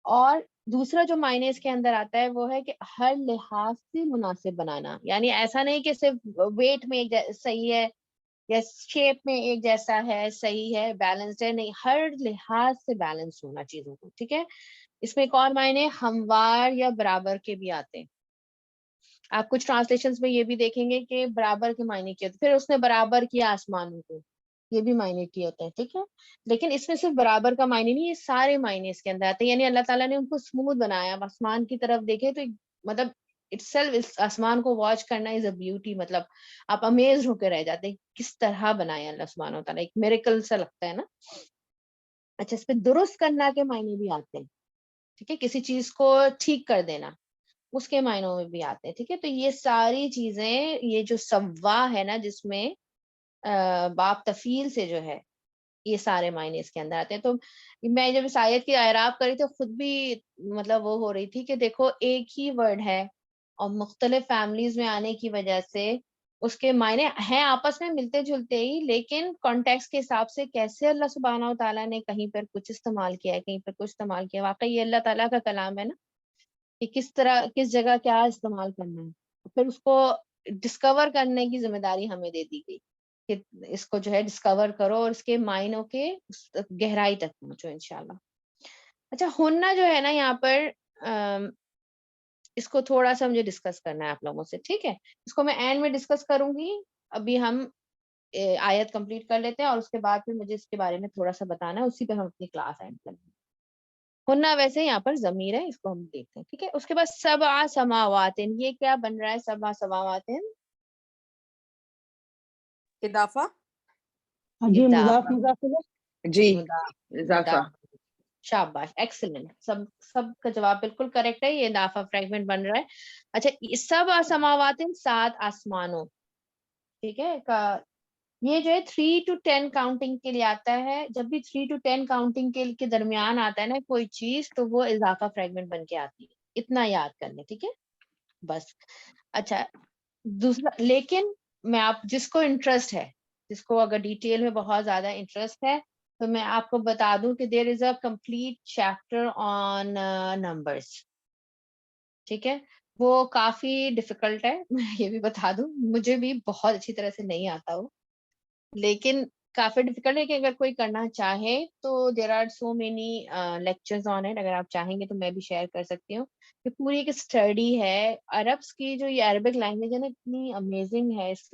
اور دوسرا جو معنی اس کے اندر آتا ہے وہ ہے کہ ہر لحاظ سے مناسب بنانا, یعنی ایسا نہیں کہ صرف ویٹ میں صحیح ہے یا شیپ میں ایک جیسا ہے, صحیح ہے, بیلنسڈ ہے, نہیں, ہر لحاظ سے بیلنس ہونا چیزوں کو, ٹھیک ہے. اس میں ایک اور معنی ہموار یا برابر کے بھی آتے ہیں. آپ کچھ ٹرانسلیشنز میں یہ بھی دیکھیں گے کہ برابر کے معنی کیا ہوتے, پھر اس نے برابر کیا آسمانوں کو, یہ بھی معنی کیے ہوتے ہیں, ٹھیک ہے. لیکن اس میں صرف برابر کا معنی نہیں, یہ سارے معنی اس کے اندر آتے ہیں. یعنی اللہ تعالیٰ نے ان کو اسموتھ بنایا. آسمان کی طرف دیکھیں تو مطلب اس آسمان کو واچ کرنا از اے بیوٹی, مطلب آپ امیز ہو کے رہ جاتے ہیں کس طرح بنایا اللہ سبحانہ و تعالیٰ, ایک میریکل سا لگتا ہے نا. اچھا اس پہ درست کرنا کے معنی بھی آتے ہیں, ٹھیک ہے, کسی چیز کو ٹھیک کر دینا اس کے معنوں میں بھی آتے ہیں, ٹھیک ہے. تو یہ ساری چیزیں, یہ جو سوا ہے نا جس میں باب تفیل سے جو ہے, یہ سارے معنی اس کے اندر آتے ہیں. تو میں جب اس آیت کی اعراب کری تو خود بھی مطلب وہ ہو رہی تھی کہ دیکھو ایک ہی ورڈ ہے اور مختلف فیملیز میں آنے کی وجہ سے اس کے معنی ہیں آپس میں ملتے جلتے ہی, لیکن کانٹیکس کے حساب سے کیسے اللہ سبحانہ و تعالیٰ نے کہیں پر کچھ استعمال کیا ہے, کہیں پر کچھ استعمال کیا. واقعی یہ اللہ تعالیٰ کا کلام ہے نا, کہ کس طرح کس جگہ کیا استعمال کرنا ہے, پھر اس کو ڈسکور کرنے کی ذمہ داری ہمیں دے دی گئی کہ اس کو جو ہے ڈسکور کرو اور اس کے معنوں کے گہرائی تک پہنچو انشاءاللہ. اچھا ہننا جو ہے نا یہاں پر اس کو تھوڑا سا مجھے ڈسکس کرنا ہے آپ لوگوں سے, ٹھیک ہے. اس کو میں اینڈ میں ڈسکس کروں گی, ابھی ہم آیت کمپلیٹ کر لیتے ہیں اور اس کے بعد پھر مجھے اس کے بارے میں تھوڑا سا بتانا ہے, اسی پہ ہم اپنی کلاس اینڈ کریں گے. ہننا ویسے یہاں پر ضمیر ہے, اس کو ہم دیکھتے ہیں, ٹھیک ہے. اس کے بعد سبع سماوات, یہ کیا بن رہا ہے؟ سبع سماوات, اضافہ, جی مضاف جی مضاف, اضافہ. شاباش, ایکسلنٹ, سب کا جواب بالکل کریکٹ ہے, یہ اضافہ فریگمنٹ بن رہا ہے. اچھا سبع سماوات, 7 آسمانوں, ٹھیک ہے. یہ جو ہے 3 to 10 کاؤنٹنگ کے لیے آتا ہے. جب بھی 3 to 10 کاؤنٹنگ کے درمیان آتا ہے نا کوئی چیز, تو وہ اضافہ فریگمنٹ بن کے آتی ہے, اتنا یاد کر لیں, ٹھیک ہے بس. اچھا دوسرا, لیکن میں آپ جس کو انٹرسٹ ہے, جس کو اگر ڈیٹیل میں بہت زیادہ انٹرسٹ ہے, تو میں آپ کو بتا دوں کہ there is a complete chapter on numbers, ٹھیک ہے. وہ کافی ڈیفیکلٹ ہے, میں یہ بھی بتا دوں, مجھے بھی بہت اچھی طرح سے نہیں آتا وہ, لیکن کافی ڈیفیکلٹ ہے کہ اگر کوئی کرنا چاہے تو there are so many lectures on it. اگر آپ چاہیں گے تو میں بھی شیئر کر سکتی ہوں. یہ پوری ایک اسٹڈی ہے عربس کی, جو یہ عربک لینگویج ہے نا اتنی امیزنگ ہے اس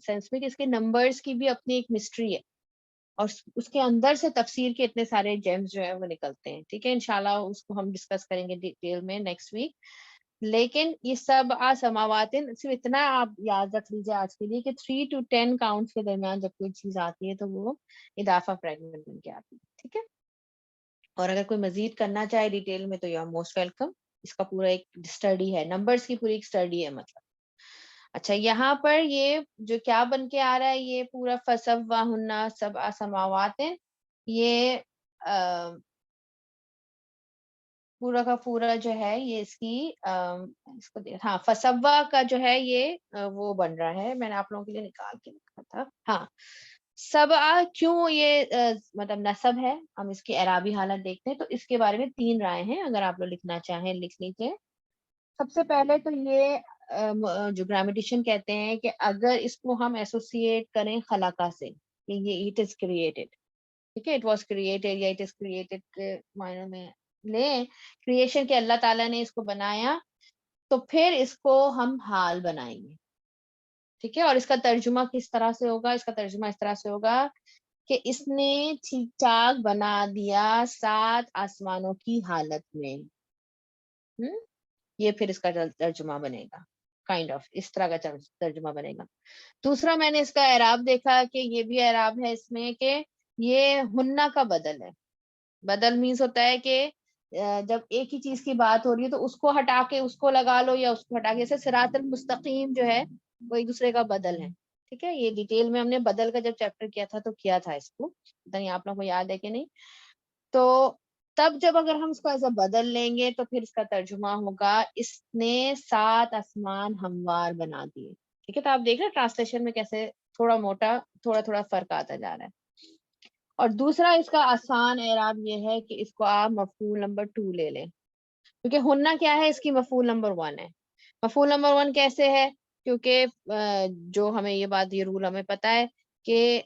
سینس میں کہ اس کے نمبرز کی بھی اپنی ایک مسٹری ہے, اور اس کے اندر سے تفسیر کے اتنے سارے جیمز جو ہے وہ نکلتے ہیں, ٹھیک ہے. انشاءاللہ اس کو ہم ڈسکس کریں گے ڈیٹیل میں نیکسٹ ویک. لیکن یہ سب سماوات, صرف اتنا آپ یاد رکھ لیجیے آج کے لیے کہ 3 to 10 کاؤنٹس کے درمیان جب کوئی چیز آتی ہے تو وہ اضافہ فریگمنٹ بن کے آتی ہے, ٹھیک ہے. اور اگر کوئی مزید کرنا چاہے ڈیٹیل میں تو یو آر موسٹ ویلکم. اس کا پورا ایک اسٹڈی ہے, نمبرز کی پوری ایک اسٹڈی ہے مطلب. اچھا یہاں پر یہ جو کیا بن کے آ رہا ہے یہ پورا فسواہن سبع سماوات، یہ پورا کا پورا جو ہے یہ اس کی اس کو ہاں فسوا کا جو ہے یہ وہ بن رہا ہے. میں نے آپ لوگوں کے لیے نکال کے لکھا تھا. ہاں سبع کیوں یہ مطلب نصب ہے، ہم اس کی اعرابی حالت دیکھتے ہیں. تو اس کے بارے میں 3 رائے ہیں، اگر آپ لوگ لکھنا چاہیں لکھ لیجیے. سب سے پہلے تو یہ جو گرامیٹیشین کہتے ہیں کہ اگر اس کو ہم ایسوسیٹ کریں خلقہ سے کہ یہ اٹ از کریٹڈ، ٹھیک ہے، اٹ واز کریٹڈ یا اٹ از کریٹڈ کے معنی میں لیں کریشن کے اللہ تعالیٰ نے اس کو بنایا، تو پھر اس کو ہم حال بنائیں گے. ٹھیک ہے، اور اس کا ترجمہ کس طرح سے ہوگا؟ اس کا ترجمہ اس طرح سے ہوگا کہ اس نے ٹھیک ٹھاک بنا دیا 7 آسمانوں کی حالت میں. یہ پھر اس کا ترجمہ بنے گا، کائنڈ آف اس طرح کا ترجمہ بنے گا. دوسرا میں نے اس کا اعراب دیکھا کہ یہ بھی اعراب ہے اس میں کہ یہ ہنہ کا بدل ہے. بدل مینس ہوتا ہے کہ جب ایک ہی چیز کی بات ہو رہی ہے تو اس کو ہٹا کے اس کو لگا لو یا اس کو ہٹا کے، جیسے صراط المستقیم جو ہے وہ ایک دوسرے کا بدل ہے. ٹھیک ہے، یہ ڈیٹیل میں ہم نے بدل کا جب چیپٹر کیا تھا تو کیا تھا اس کو، پتہ نہیں آپ لوگوں کو یاد ہے کہ نہیں. تو تب جب اگر ہم اس کو ایسا بدل لیں گے تو پھر اس کا ترجمہ ہوگا اس نے 7 آسمان ہموار بنا دیے. ٹھیک ہے، تو آپ دیکھ رہے ہیں ٹرانسلیشن میں کیسے تھوڑا موٹا تھوڑا تھوڑا فرق آتا جا رہا ہے. اور دوسرا اس کا آسان اعراب یہ ہے کہ اس کو آپ مفعول نمبر 2 لے لیں، کیونکہ ہننا کیا ہے، اس کی مفعول نمبر 1 ہے. مفعول نمبر 1 کیسے ہے؟ کیونکہ جو ہمیں یہ بات یہ رول ہمیں پتا ہے کہ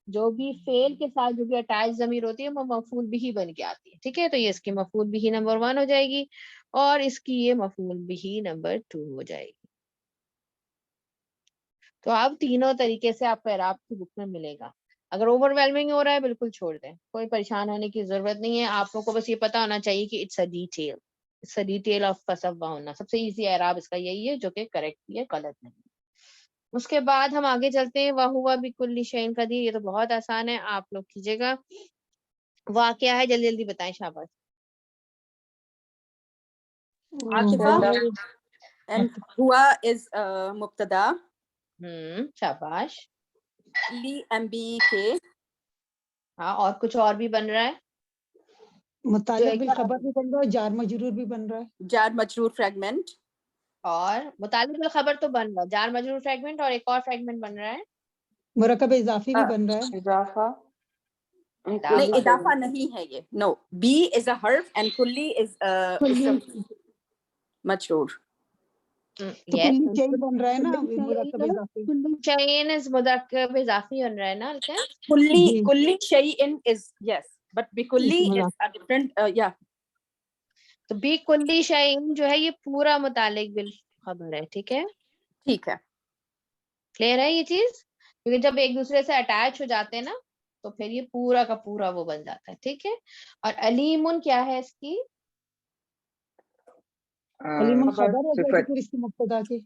جو بھی فعل کے ساتھ جو بھی اٹیچ ضمیر ہوتی ہے وہ مفعول بھی بن کے آتی ہے. ٹھیک ہے، تو یہ اس کی مفعول بھی نمبر 1 ہو جائے گی اور اس کی یہ مفعول بھی نمبر 2 ہو جائے گی. تو اب تینوں طریقے سے آپ کو اعراب کی بک میں ملے گا. اگر اوور ویلمنگ ہو رہا ہے بالکل چھوڑ دیں، کوئی پریشان ہونے کی ضرورت نہیں ہے. آپ لوگ کو بس یہ پتا ہونا چاہیے کہ اٹس اے ڈیٹیل آف فسوا ہونا. سب سے ایزی اعراب اس کا یہی ہے جو کہ کریکٹ بھی ہے، غلط نہیں. اس کے بعد ہم آگے چلتے ہیں. وَهُوَ بِكُلِّ شَيْءٍ قَدِيرٌ، یہ تو بہت آسان ہے، آپ لوگ کیجیے گا. واقعہ ہے، جلدی جلدی بتائیں. شاباش. عاطفہ and ہوا is مبتدا، شاباش. لی ایم بی کے. ہاں اور کچھ اور بھی بن رہا ہے، متعلق بالخبر بھی بن رہا ہے، جار مجرور بھی بن رہا ہے، جار مجرور فریگمنٹ، اور متعلق بالخبر تو بن رہا ہے، جار مجرور فریگمنٹ اور ایک اور فریگمنٹ بن رہا ہے مرکب اضافی بھی بن رہا ہے. اضافہ نہیں اضافہ نہیں ہے یہ. نو، بی از اے حرف اینڈ کلی از مجرور. تو کلی چیز بن رہا ہے نا مرکب اضافی. چین از مرکب اضافی بن رہا ہے نا الکن. کلی شیء از یس بٹ بکلی از ا ڈفرنٹ یا. تو بی کلی شیء جو ہے یہ پورا متعلق بالخبر ہے. ٹھیک ہے، ٹھیک ہے. کلیئر ہے یہ چیز، کیونکہ جب ایک دوسرے سے اٹیچ ہو جاتے ہیں نا تو پھر یہ پورا کا پورا وہ بن جاتا ہے. ٹھیک ہے، اور علیمن کیا ہے اس کی؟ علیم خبر ہے جو پھر اس کی مبتدا کی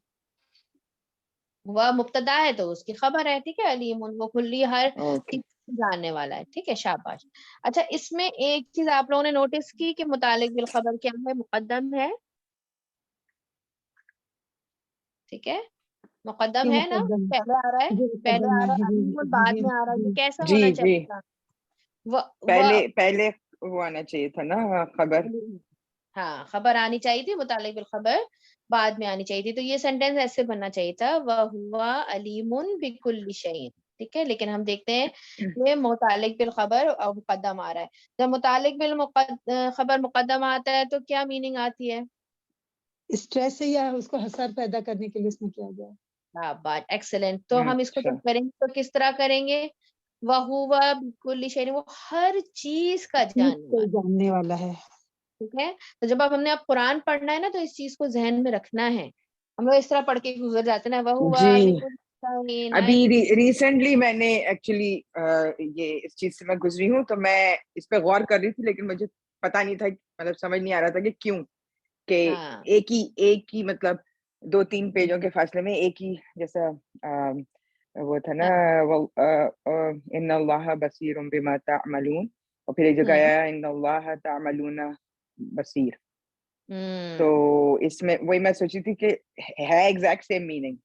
وہ مبتدا ہے تو اس کی خبر ہے. ٹھیک ہے، علیمن وہ کلی ہر چیز جاننے والا ہے. ٹھیک ہے، شاباش. اچھا اس میں ایک چیز آپ لوگوں نے نوٹس کی کہ متعلق بالخبر کیا ہے؟ مقدم ہے. ٹھیک ہے، مقدم ہے نا، پہلے آ رہا ہے، پہلے آ رہا ہے علیمن، بعد میں آ رہا ہے. یہ کیسا ہونا چاہیے تھا؟ پہلے وہ آنا چاہیے تھا نا خبر. ہاں خبر آنی چاہیے تھی، متعلق بالخبر بعد میں آنی چاہیے تھی. تو یہ سینٹینس ایسے بننا چاہیے تھا وَهُوَ عَلِيمٌ بِكُلِّ شَيْءٍ. ٹھیک ہے، لیکن ہم دیکھتے ہیں یہ متعلق بالخبر اور مقدم آ رہا ہے. جب متعلق بالخبر مقدم آتا ہے تو کیا میننگ آتی ہے؟ اسٹریس سے یا اس کو حسر پیدا کرنے کے لیے اس میں کیا گیا. بات ایکسلنٹ. تو ہم اس کو جب کریں گے تو کس طرح کریں گے؟ وَهُوَ بِكُلِّ شَيْءٍ، وہ ہر چیز کا جاننے والا ہے. ٹھیک ہے، تو جب ہم نے اب قرآن پڑھنا ہے نا تو اس چیز کو ذہن میں رکھنا ہے. ہم لوگ اس طرح پڑھ کے گزر جاتے ہیں نا. ابھی ریسنٹلی میں نے ایکچولی یہ اس چیز سے میں گزری ہوں تو میں اس پہ غور کر رہی تھی، لیکن مجھے پتا نہیں تھا، مطلب سمجھ نہیں آ رہا تھا کہ کیوں کہ ایک ہی مطلب 2-3 پیجوں کے فاصلے میں ایک ہی جیسا وہ تھا نا ان اللہ بصیر بما تعملون، اور پھر ایک جگہ آیا ان اللہ تعملون بصیر. تو اس میں وہی میں سوچی تھی کہ ہے ایگزیکٹ سیم میننگ،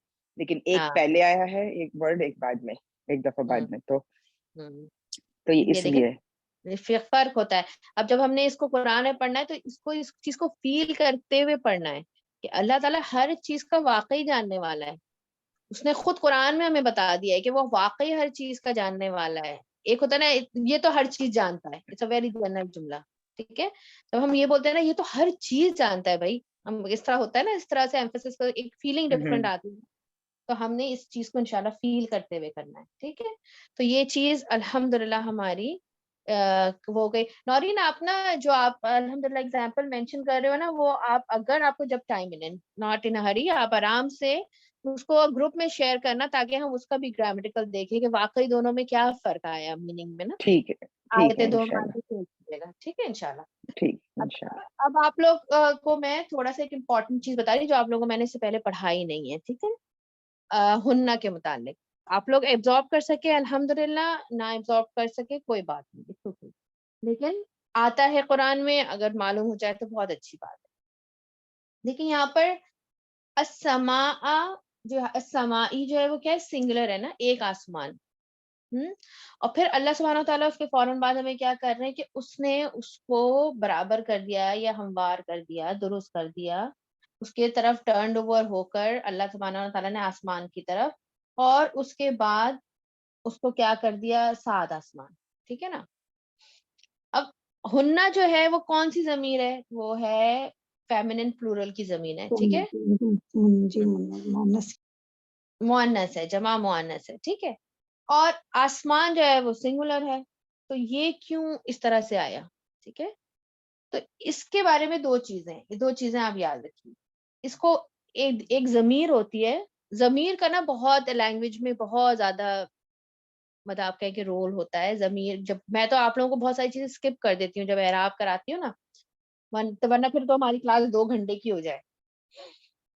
لیکن ایک پہلے آیا ہے ایک ورڈ ایک بعد میں, ایک دفعہ بعد میں, تو یہ اس لیے فرق ہوتا ہے. اب جب ہم نے اس کو قرآن میں پڑھنا ہے تو اس چیز کو فیل کرتے ہوئے پڑھنا ہے کہ اللہ تعالیٰ ہر چیز کا واقعی جاننے والا ہے. اس نے خود قرآن میں ہمیں بتا دیا ہے کہ وہ واقعی ہر چیز کا جاننے والا ہے. ایک ہوتا ہے نا یہ تو ہر چیز جانتا ہے, اٹس اے ویری جنرل جملہ, ٹھیک ہے. جب ہم یہ بولتے ہیں نا یہ تو ہر چیز جانتا ہے بھائی, ہم اس طرح ہوتا ہے نا, اس طرح سے ایمفیسس کا ایک فیلنگ ڈفرنٹ آتی ہے, تو ہم نے اس چیز کو انشاءاللہ فیل کرتے ہوئے کرنا ہے, ٹھیک ہے. تو یہ چیز الحمدللہ ہماری وہ گئی. نورین آپ نا جو آپ الحمدللہ ایگزامپل مینشن کر رہے ہو نا, وہ آپ اگر آپ کو جب ٹائم ملے, ناٹ ان ہری, آپ آرام سے اس کو گروپ میں شیئر کرنا تاکہ ہم اس کا بھی گرامیٹیکل دیکھیں کہ واقعی دونوں میں کیا فرق آیا میننگ میں نا. ٹھیک ہے, آیتیں دو معنی سوچیے گا, ٹھیک ہے انشاءاللہ. ٹھیک انشاءاللہ. اب آپ لوگ کو میں تھوڑا سا ایک امپورٹنٹ چیز بتا رہی جو آپ لوگوں کو میں نے اس سے پہلے پڑھائی نہیں ہے, ٹھیک ہے. ہننا کے متعلق آپ لوگ ایبزارب کر سکے الحمدللہ, نہ ایبزارب کر سکے کوئی بات نہیں, لیکن آتا ہے قرآن میں, اگر معلوم ہو جائے تو بہت اچھی بات ہے. لیکن یہاں پر السماء جو السمائی جو ہے وہ کیا ہے, سنگولر ہے نا, ایک آسمان. اور پھر اللہ سبحانہ و تعالیٰ اس کے فوراً بعد ہمیں کیا کر رہے ہیں کہ اس نے اس کو برابر کر دیا یا ہموار کر دیا, درست کر دیا, اس کے طرف ٹرنڈ اوور ہو کر اللہ سبحانہ و تعالیٰ نے آسمان کی طرف, اور اس کے بعد اس کو کیا کر دیا, 7 آسمان, ٹھیک ہے نا. اب ہننا جو ہے وہ کون سی ضمیر ہے, وہ ہے فیمینن پلورل کی ضمیر ہے, ٹھیک ہے, مؤنث ہے, جمع مؤنث ہے, ٹھیک ہے. اور آسمان جو ہے وہ سنگولر ہے, تو یہ کیوں اس طرح سے آیا, ٹھیک ہے. تو اس کے بارے میں دو چیزیں آپ یاد رکھیے. اس کو ایک ضمیر ہوتی ہے, ضمیر کا نا بہت لینگویج میں بہت زیادہ مطلب آپ کا کہ رول ہوتا ہے ضمیر. جب میں تو آپ لوگوں کو بہت ساری چیزیں اسکپ کر دیتی ہوں جب اعراب کراتی ہوں نا, ورنہ پھر تو ہماری کلاس 2 گھنٹے کی ہو جائے.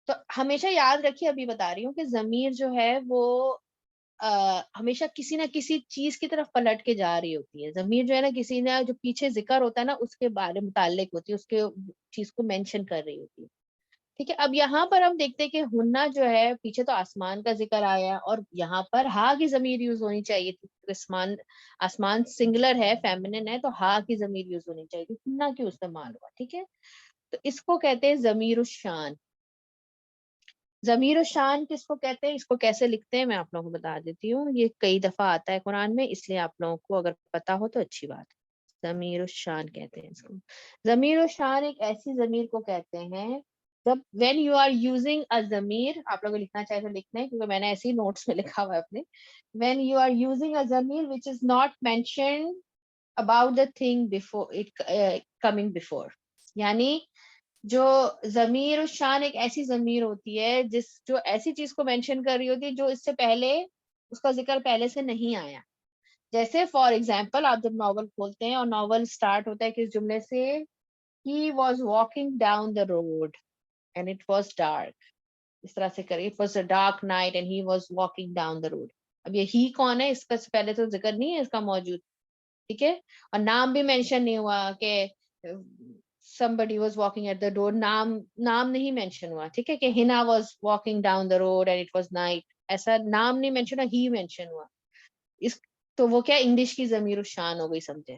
تو ہمیشہ یاد رکھیے, ابھی بتا رہی ہوں کہ ضمیر جو ہے وہ ہمیشہ کسی نہ کسی چیز کی طرف پلٹ کے جا رہی ہوتی ہے. ضمیر جو ہے نا کسی نے جو پیچھے ذکر ہوتا ہے نا اس کے بارے متعلق ہوتی ہے, اس کے چیز کو مینشن کر رہی ہوتی ہے, ٹھیک ہے. اب یہاں پر ہم دیکھتے ہیں کہ ہننا جو ہے پیچھے تو آسمان کا ذکر آیا, اور یہاں پر ہا کی ضمیر یوز ہونی چاہیے تھی. آسمان سنگولر ہے, فیمینن ہے, تو ہا کی ضمیر یوز ہونی چاہیے تھی, ہننا کیوں استعمال ہوا, ٹھیک ہے. تو اس کو کہتے ہیں ضمیر الشان. ضمیر الشان کس کو کہتے ہیں, اس کو کیسے لکھتے ہیں میں آپ لوگوں کو بتا دیتی ہوں. یہ کئی دفعہ آتا ہے قرآن میں, اس لیے آپ لوگوں کو اگر پتا ہو تو اچھی بات ہے. ضمیر الشان کہتے ہیں اس کو. ضمیر الشان ایک ایسی ضمیر کو کہتے ہیں جب when you are using a ضمیر, آپ لوگ لکھنا چاہے تو لکھنا ہے کیونکہ میں نے ایسے ہی نوٹس میں لکھا ہوا ہے اپنے. when you are using a ضمیر which is not mentioned about the thing before it coming before, یعنی جو ضمیر الشان ایک ایسی ضمیر ہوتی ہے جو ایسی چیز کو مینشن کر رہی ہوتی ہے جو اس سے پہلے اس کا ذکر پہلے سے نہیں آیا. جیسے فار ایگزامپل آپ جب ناول کھولتے ہیں اور ناول اسٹارٹ ہوتا ہے کس جملے سے, he was walking down the road and it was dark, اس طرح سے کریں, it was a dark night and he was walking down the road. اب یہ ہی کون ہے, اس کا پہلے تو ذکر نہیں ہے اس کا موجود, ٹھیک ہے. اور نام بھی مینشن نہیں ہوا کہ somebody was walking at the door, نام نہیں مینشن ہوا, ٹھیک ہے, کہ ہنا was walking down the road and it was night, ایسا نام نہیں مینشن ہوا, ہی مینشن ہوا. اس تو وہ کیا انگلش کی ضمیر الشان ہو گئی, سمجھے,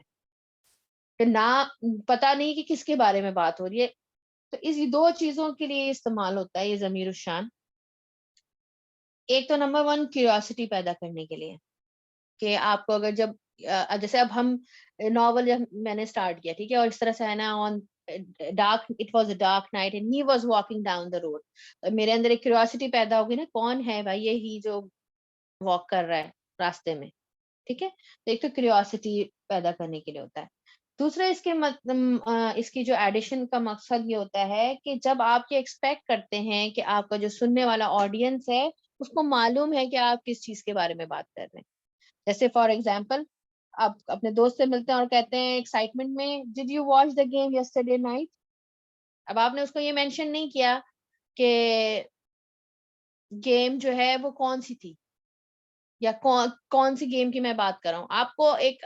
کہ نہ پتا نہیں کہ کس کے بارے میں بات ہو رہی ہے. تو اس 2 چیزوں کے لیے استعمال ہوتا ہے یہ ضمیر الشان. ایک تو نمبر 1 کیوریوسٹی پیدا کرنے کے لیے, کہ آپ کو اگر جب جیسے اب ہم ناول جب میں نے اسٹارٹ کیا, ٹھیک ہے, اور اس طرح سے ہے نا on dark, it was a dark night and he was walking down the road, میرے اندر ایک کیوریوسٹی پیدا ہوگی نا, کون ہے بھائی یہ ہی جو واک کر رہا ہے راستے میں, ٹھیک ہے. تو ایک تو کیوریوسٹی پیدا کرنے کے لیے ہوتا ہے. دوسرا اس کی جو ایڈیشن کا مقصد یہ ہوتا ہے کہ جب آپ یہ ایکسپیکٹ کرتے ہیں کہ آپ کا جو سننے والا آڈینس ہے اس کو معلوم ہے کہ آپ کس چیز کے بارے میں بات کر رہے ہیں. جیسے فار ایگزامپل آپ اپنے دوست سے ملتے ہیں اور کہتے ہیں ایکسائٹمنٹ میں, did you watch the game yesterday night. اب آپ نے اس کو یہ مینشن نہیں کیا کہ گیم جو ہے وہ کون سی تھی یا کون سی گیم کی میں بات کر رہا ہوں. آپ کو ایک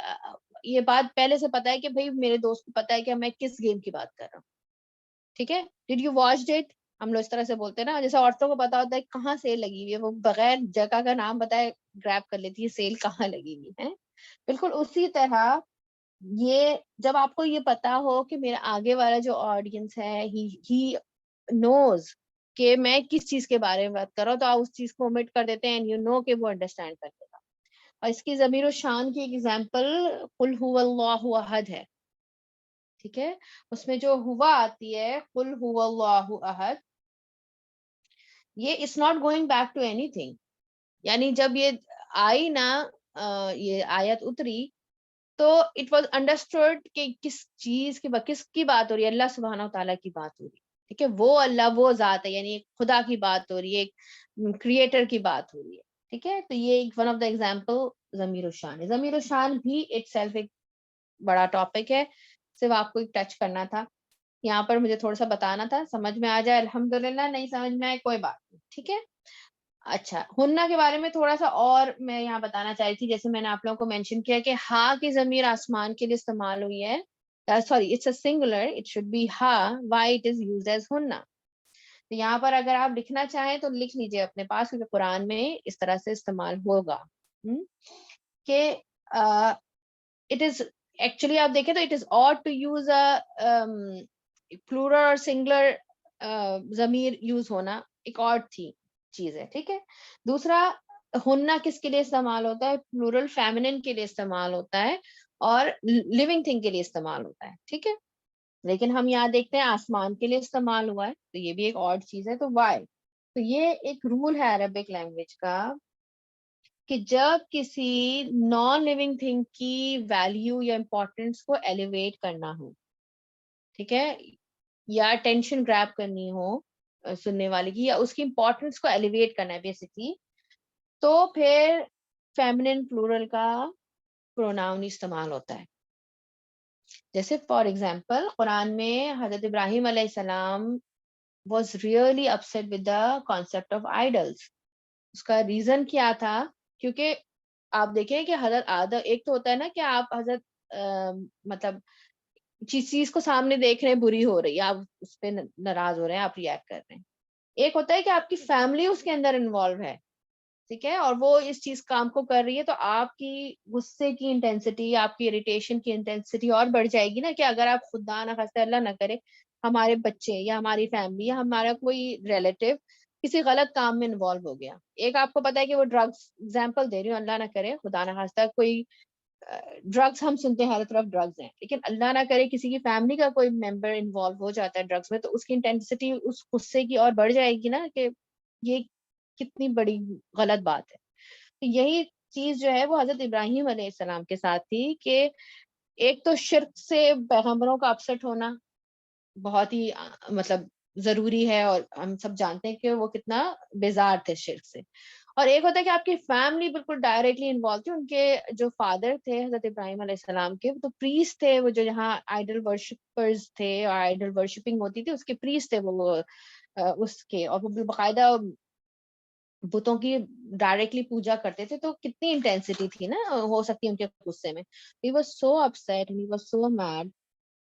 یہ بات پہلے سے پتا ہے کہ بھائی میرے دوست کو پتا ہے کہ میں کس گیم کی بات کر رہا ہوں, ٹھیک ہے. ڈیڈ یو واچ اٹ, ہم لوگ اس طرح سے بولتے ہیں نا, جیسے عورتوں کو پتا ہوتا ہے کہاں سیل لگی ہوئی ہے, وہ بغیر جگہ کا نام بتائے گریب کر لیتی ہے سیل کہاں لگی ہوئی ہے. بالکل اسی طرح یہ جب آپ کو یہ پتا ہو کہ میرا آگے والا جو آڈینس ہے ہی نوز کہ میں کس چیز کے بارے میں بات کر رہا ہوں, تو آپ اس چیز کو omit کر دیتے ہیں اینڈ یو نو کہ وہ انڈرسٹینڈ کر لے گا. اور اس کی ضمیر و شان کی ایگزامپل قل هو اللہ احد ہے, ٹھیک ہے. اس میں جو ہوا آتی ہے قل هو اللہ احد, یہ it's not going back to anything. یعنی جب یہ آئی نا یہ آیت اتری تو اٹ واز انڈرسٹوڈ کہ کس چیز کی کس کی بات ہو رہی ہے, اللہ سبحانہ تعالیٰ کی بات ہو رہی ہے, ٹھیک ہے. وہ اللہ وہ ذات ہے, یعنی خدا کی بات ہو رہی ہے, ایک کریٹر کی بات ہو رہی ہے, ٹھیک ہے. تو یہ ون آف دا ایگزامپل ضمیر الشان ہے. ضمیر الشان بھی اٹ سیلف ایک بڑا ٹاپک ہے, صرف آپ کو ٹچ کرنا تھا یہاں پر, مجھے تھوڑا سا بتانا تھا, سمجھ میں آ جائے الحمدللہ, نہیں سمجھ میں آئے کوئی بات نہیں, ٹھیک ہے. اچھا, ہننا کے بارے میں تھوڑا سا اور میں یہاں بتانا چاہی تھی, جیسے میں نے آپ لوگوں کو مینشن کیا کہ ہا کی ضمیر آسمان کے لیے استعمال ہوئی ہے, sorry it's a singular, it should be ہا, why it is used as ہننا. تو یہاں پر اگر آپ لکھنا چاہیں تو لکھ لیجیے اپنے پاس, کیونکہ قرآن میں اس طرح سے استعمال ہوگا کہ اٹ از ایکچولی آپ دیکھیں تو it is ought to use plural اور سنگولر ضمیر یوز ہونا ایک اور تھی چیز ہے, ٹھیک ہے. دوسرا, ہننا کس کے لیے استعمال ہوتا ہے, پلورل فیمنن کے لیے استعمال ہوتا ہے اور لیونگ تھنگ کے لیے استعمال ہوتا ہے, ٹھیک ہے. لیکن ہم یہاں دیکھتے ہیں آسمان کے لیے استعمال ہوا ہے, تو یہ بھی ایک اور چیز ہے. تو وائی, تو یہ ایک رول ہے عربک لینگویج کا کہ جب کسی نان لیونگ تھنگ کی ویلیو یا امپورٹینس کو ایلیویٹ کرنا ہو, ٹھیک ہے, یا ٹینشن گریب کرنی ہو سننے والے کی, یا اس کی امپورٹینس کو ایلیویٹ کرنا ہے بیسکلی, تو پھر فیمنن پلورل کا پروناؤن استعمال ہوتا ہے. جیسے فار ایگزامپل قرآن میں حضرت ابراہیم علیہ السلام was really upset with the concept of idols. اس کا ریزن کیا تھا, کیونکہ آپ دیکھیں کہ حضرت آدم, ایک تو ہوتا ہے نا کہ آپ حضرت مطلب چیز کو سامنے دیکھ رہے ہیں بری ہو رہی ہے, آپ اس پہ ناراض ہو رہے ہیں, آپ ریئیکٹ کر رہے ہیں. ایک ہوتا ہے کہ آپ کی فیملی اس کے اندر انوالو ہے, ٹھیک ہے, اور وہ اس چیز کام کو کر رہی ہے, تو آپ کی غصے کی انٹینسٹی, آپ کی اریٹیشن کی انٹینسٹی اور بڑھ جائے گی نا, کہ اگر آپ خدا نہ خواستہ اللہ نہ کرے ہمارے بچے یا ہماری فیملی یا ہمارا کوئی ریلیٹیو کسی غلط کام میں انوالو ہو گیا. ایک آپ کو پتا ہے کہ وہ ڈرگس, ایگزامپل دے رہی ہوں, اللہ نہ کرے خدا نہ خواستہ کوئی ڈرگس, ہم سنتے ہیں ہر طرف ڈرگس ہیں, لیکن اللہ نہ کرے کسی کی فیملی کا کوئی ممبر انوالو ہو جاتا ہے ڈرگس میں, تو اس کی انٹینسٹی اس غصے کی اور بڑھ جائے گی نا, کہ یہ کتنی بڑی غلط بات ہے. تو یہی چیز جو ہے وہ حضرت ابراہیم علیہ السلام کے ساتھ تھی, کہ ایک تو شرک سے پیغمبروں کا اپسٹ ہونا بہت ہی مطلب ضروری ہے, اور ہم سب جانتے ہیں کہ وہ کتنا بیزار تھے شرک سے. اور ایک ہوتا ہے کہ آپ کی فیملی بالکل ڈائریکٹلی انوالو تھی, ان کے جو فادر تھے حضرت ابراہیم علیہ السلام کے, تو پریسٹ تھے, وہ جو جہاں آئیڈل ورشپرز تھے اور آئیڈل ورشپنگ ہوتی تھی اس کے پریسٹ تھے وہ اس کے, اور وہ باقاعدہ بتوں کی ڈائریکٹلی پوجا کرتے تھے. تو کتنی انٹینسٹی تھی نا ہو سکتی ہے ان کے غصے میں. he was so upset and he was so mad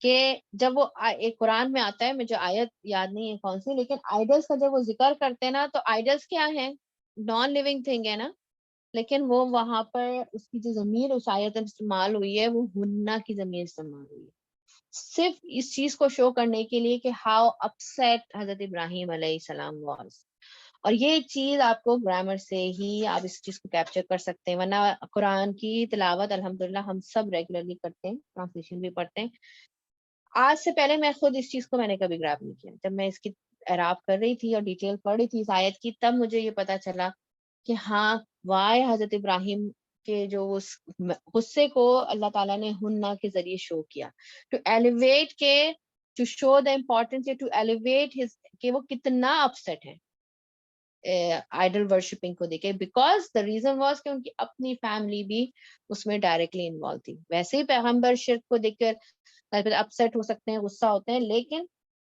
کہ جب وہ ایک قرآن میں آتا ہے, مجھے آیت یاد نہیں ہے کون سی, لیکن آئیڈلس کا جب وہ ذکر کرتے ہیں نا, تو آئیڈلس کیا ہیں, نان لیونگ تھنگ ہے نا, لیکن وہ وہاں پر اس کی جو ضمیر اس آیت میں استعمال ہوئی ہے وہ ہننا کی ضمیر استعمال ہوئی ہے, صرف اس چیز کو شو کرنے کے لیے کہ ہاؤ اپسیٹ حضرت ابراہیم علیہ السلام واز. اور یہ چیز آپ کو گرامر سے ہی آپ اس چیز کو کیپچر کر سکتے ہیں, ورنہ قرآن کی تلاوت الحمدللہ ہم سب ریگولرلی کرتے ہیں, ٹرانسلیشن بھی پڑھتے ہیں. آج سے پہلے میں خود اس چیز کو میں نے کبھی گراب نہیں کیا. جب میں اس کی اعراب کر رہی تھی اور ڈیٹیل پڑھ رہی تھی اس آیت کی, تب مجھے یہ پتا چلا کہ ہاں وائے حضرت ابراہیم کے جو اس غصے کو اللہ تعالیٰ نے ہننا کے ذریعے شو کیا, ٹو ایلیویٹ کے, to show the importance, to elevate his, کہ وہ کتنا اپسیٹ ہے آئیڈل ورشپنگ کو دیکھے, بیکاز دا ریزن واز کہ ان کی اپنی فیملی بھی اس میں ڈائریکٹلی انوالو تھی. ویسے ہی پیغمبر شرک کو دیکھ کر اپسیٹ ہو سکتے ہیں, غصہ ہوتے ہیں, لیکن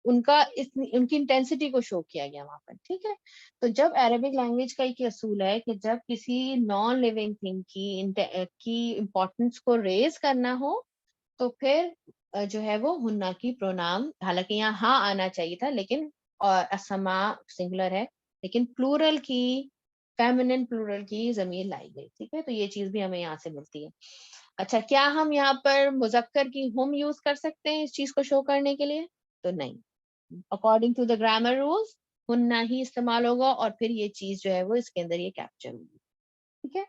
ان کی انٹینسٹی کو شو کیا گیا وہاں پر, ٹھیک ہے. تو جب عربک لینگویج کا ایک اصول ہے کہ جب کسی نان لیونگ تھنگ کی امپورٹینس کو ریز کرنا ہو, تو پھر جو ہے وہ ہننا کی پرونام, حالانکہ یہاں ہاں آنا چاہیے تھا, لیکن اور اسما سنگولر ہے لیکن پلورل کی فیمنن پلورل کی ضمیر لائی گئی. ٹھیک ہے, تو یہ چیز بھی ہمیں یہاں سے ملتی ہے. اچھا, کیا ہم یہاں پر مذکر کی ہم یوز کر سکتے ہیں اس چیز کو شو کرنے کے لیے؟ تو نہیں, according to the grammar rules ہننا ہی استعمال ہوگا اور پھر یہ چیز جو ہے وہ اس کے اندر یہ کیپچر ہوگی. ٹھیک ہے,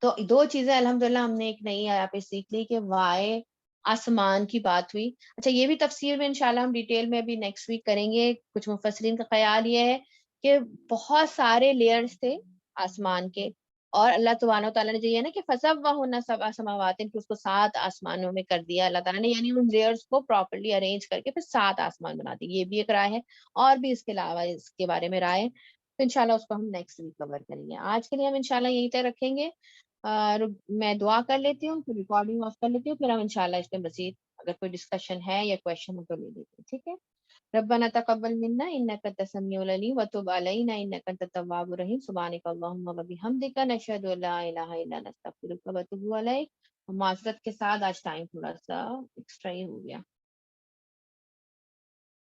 تو دو چیزیں الحمدللہ ہم نے ایک نئی یہاں پہ سیکھ لی کہ وائے آسمان کی بات ہوئی. اچھا, یہ بھی تفسیر میں انشاءاللہ ہم ڈیٹیل میں ابھی نیکسٹ ویک کریں گے. کچھ مفسرین کا خیال یہ ہے کہ بہت سارے لیئرز تھے آسمان کے, اور اللہ سبحانہ و تعالیٰ نے جو یہ نا کہ فَسَوَّاهُنَّ سَبْعَ سَمَاوَاتٍ کہ اس کو 7 آسمانوں میں کر دیا اللہ تعالیٰ نے, یعنی ان لیئرز کو پراپرلی ارینج کر کے پھر 7 آسمان بنا دی. یہ بھی ایک رائے ہے, اور بھی اس کے علاوہ اس کے بارے میں رائے, تو انشاءاللہ اس کو ہم نیکسٹ ویک کور کریں گے. آج کے لیے ہم انشاءاللہ یہیں تک رکھیں گے. میں دعا کر لیتی ہوں, پھر ریکارڈنگ آف کر لیتی ہوں, پھر ہم انشاءاللہ اس پہ مزید اگر کوئی ڈسکشن ہے یا کویشچن ہو تو لے لیتے ہیں. ٹھیک ہے, ربنا تقبل منا انك انت السميع العليم وتب علينا انك انت التواب الرحيم سبحانك اللهم وبحمدك نشهد ان لا اله الا انت نستغفرك ونتوب اليك. معذرت کے ساتھ آج ٹائم تھوڑا سا ایکسٹرا ہی ہو گیا.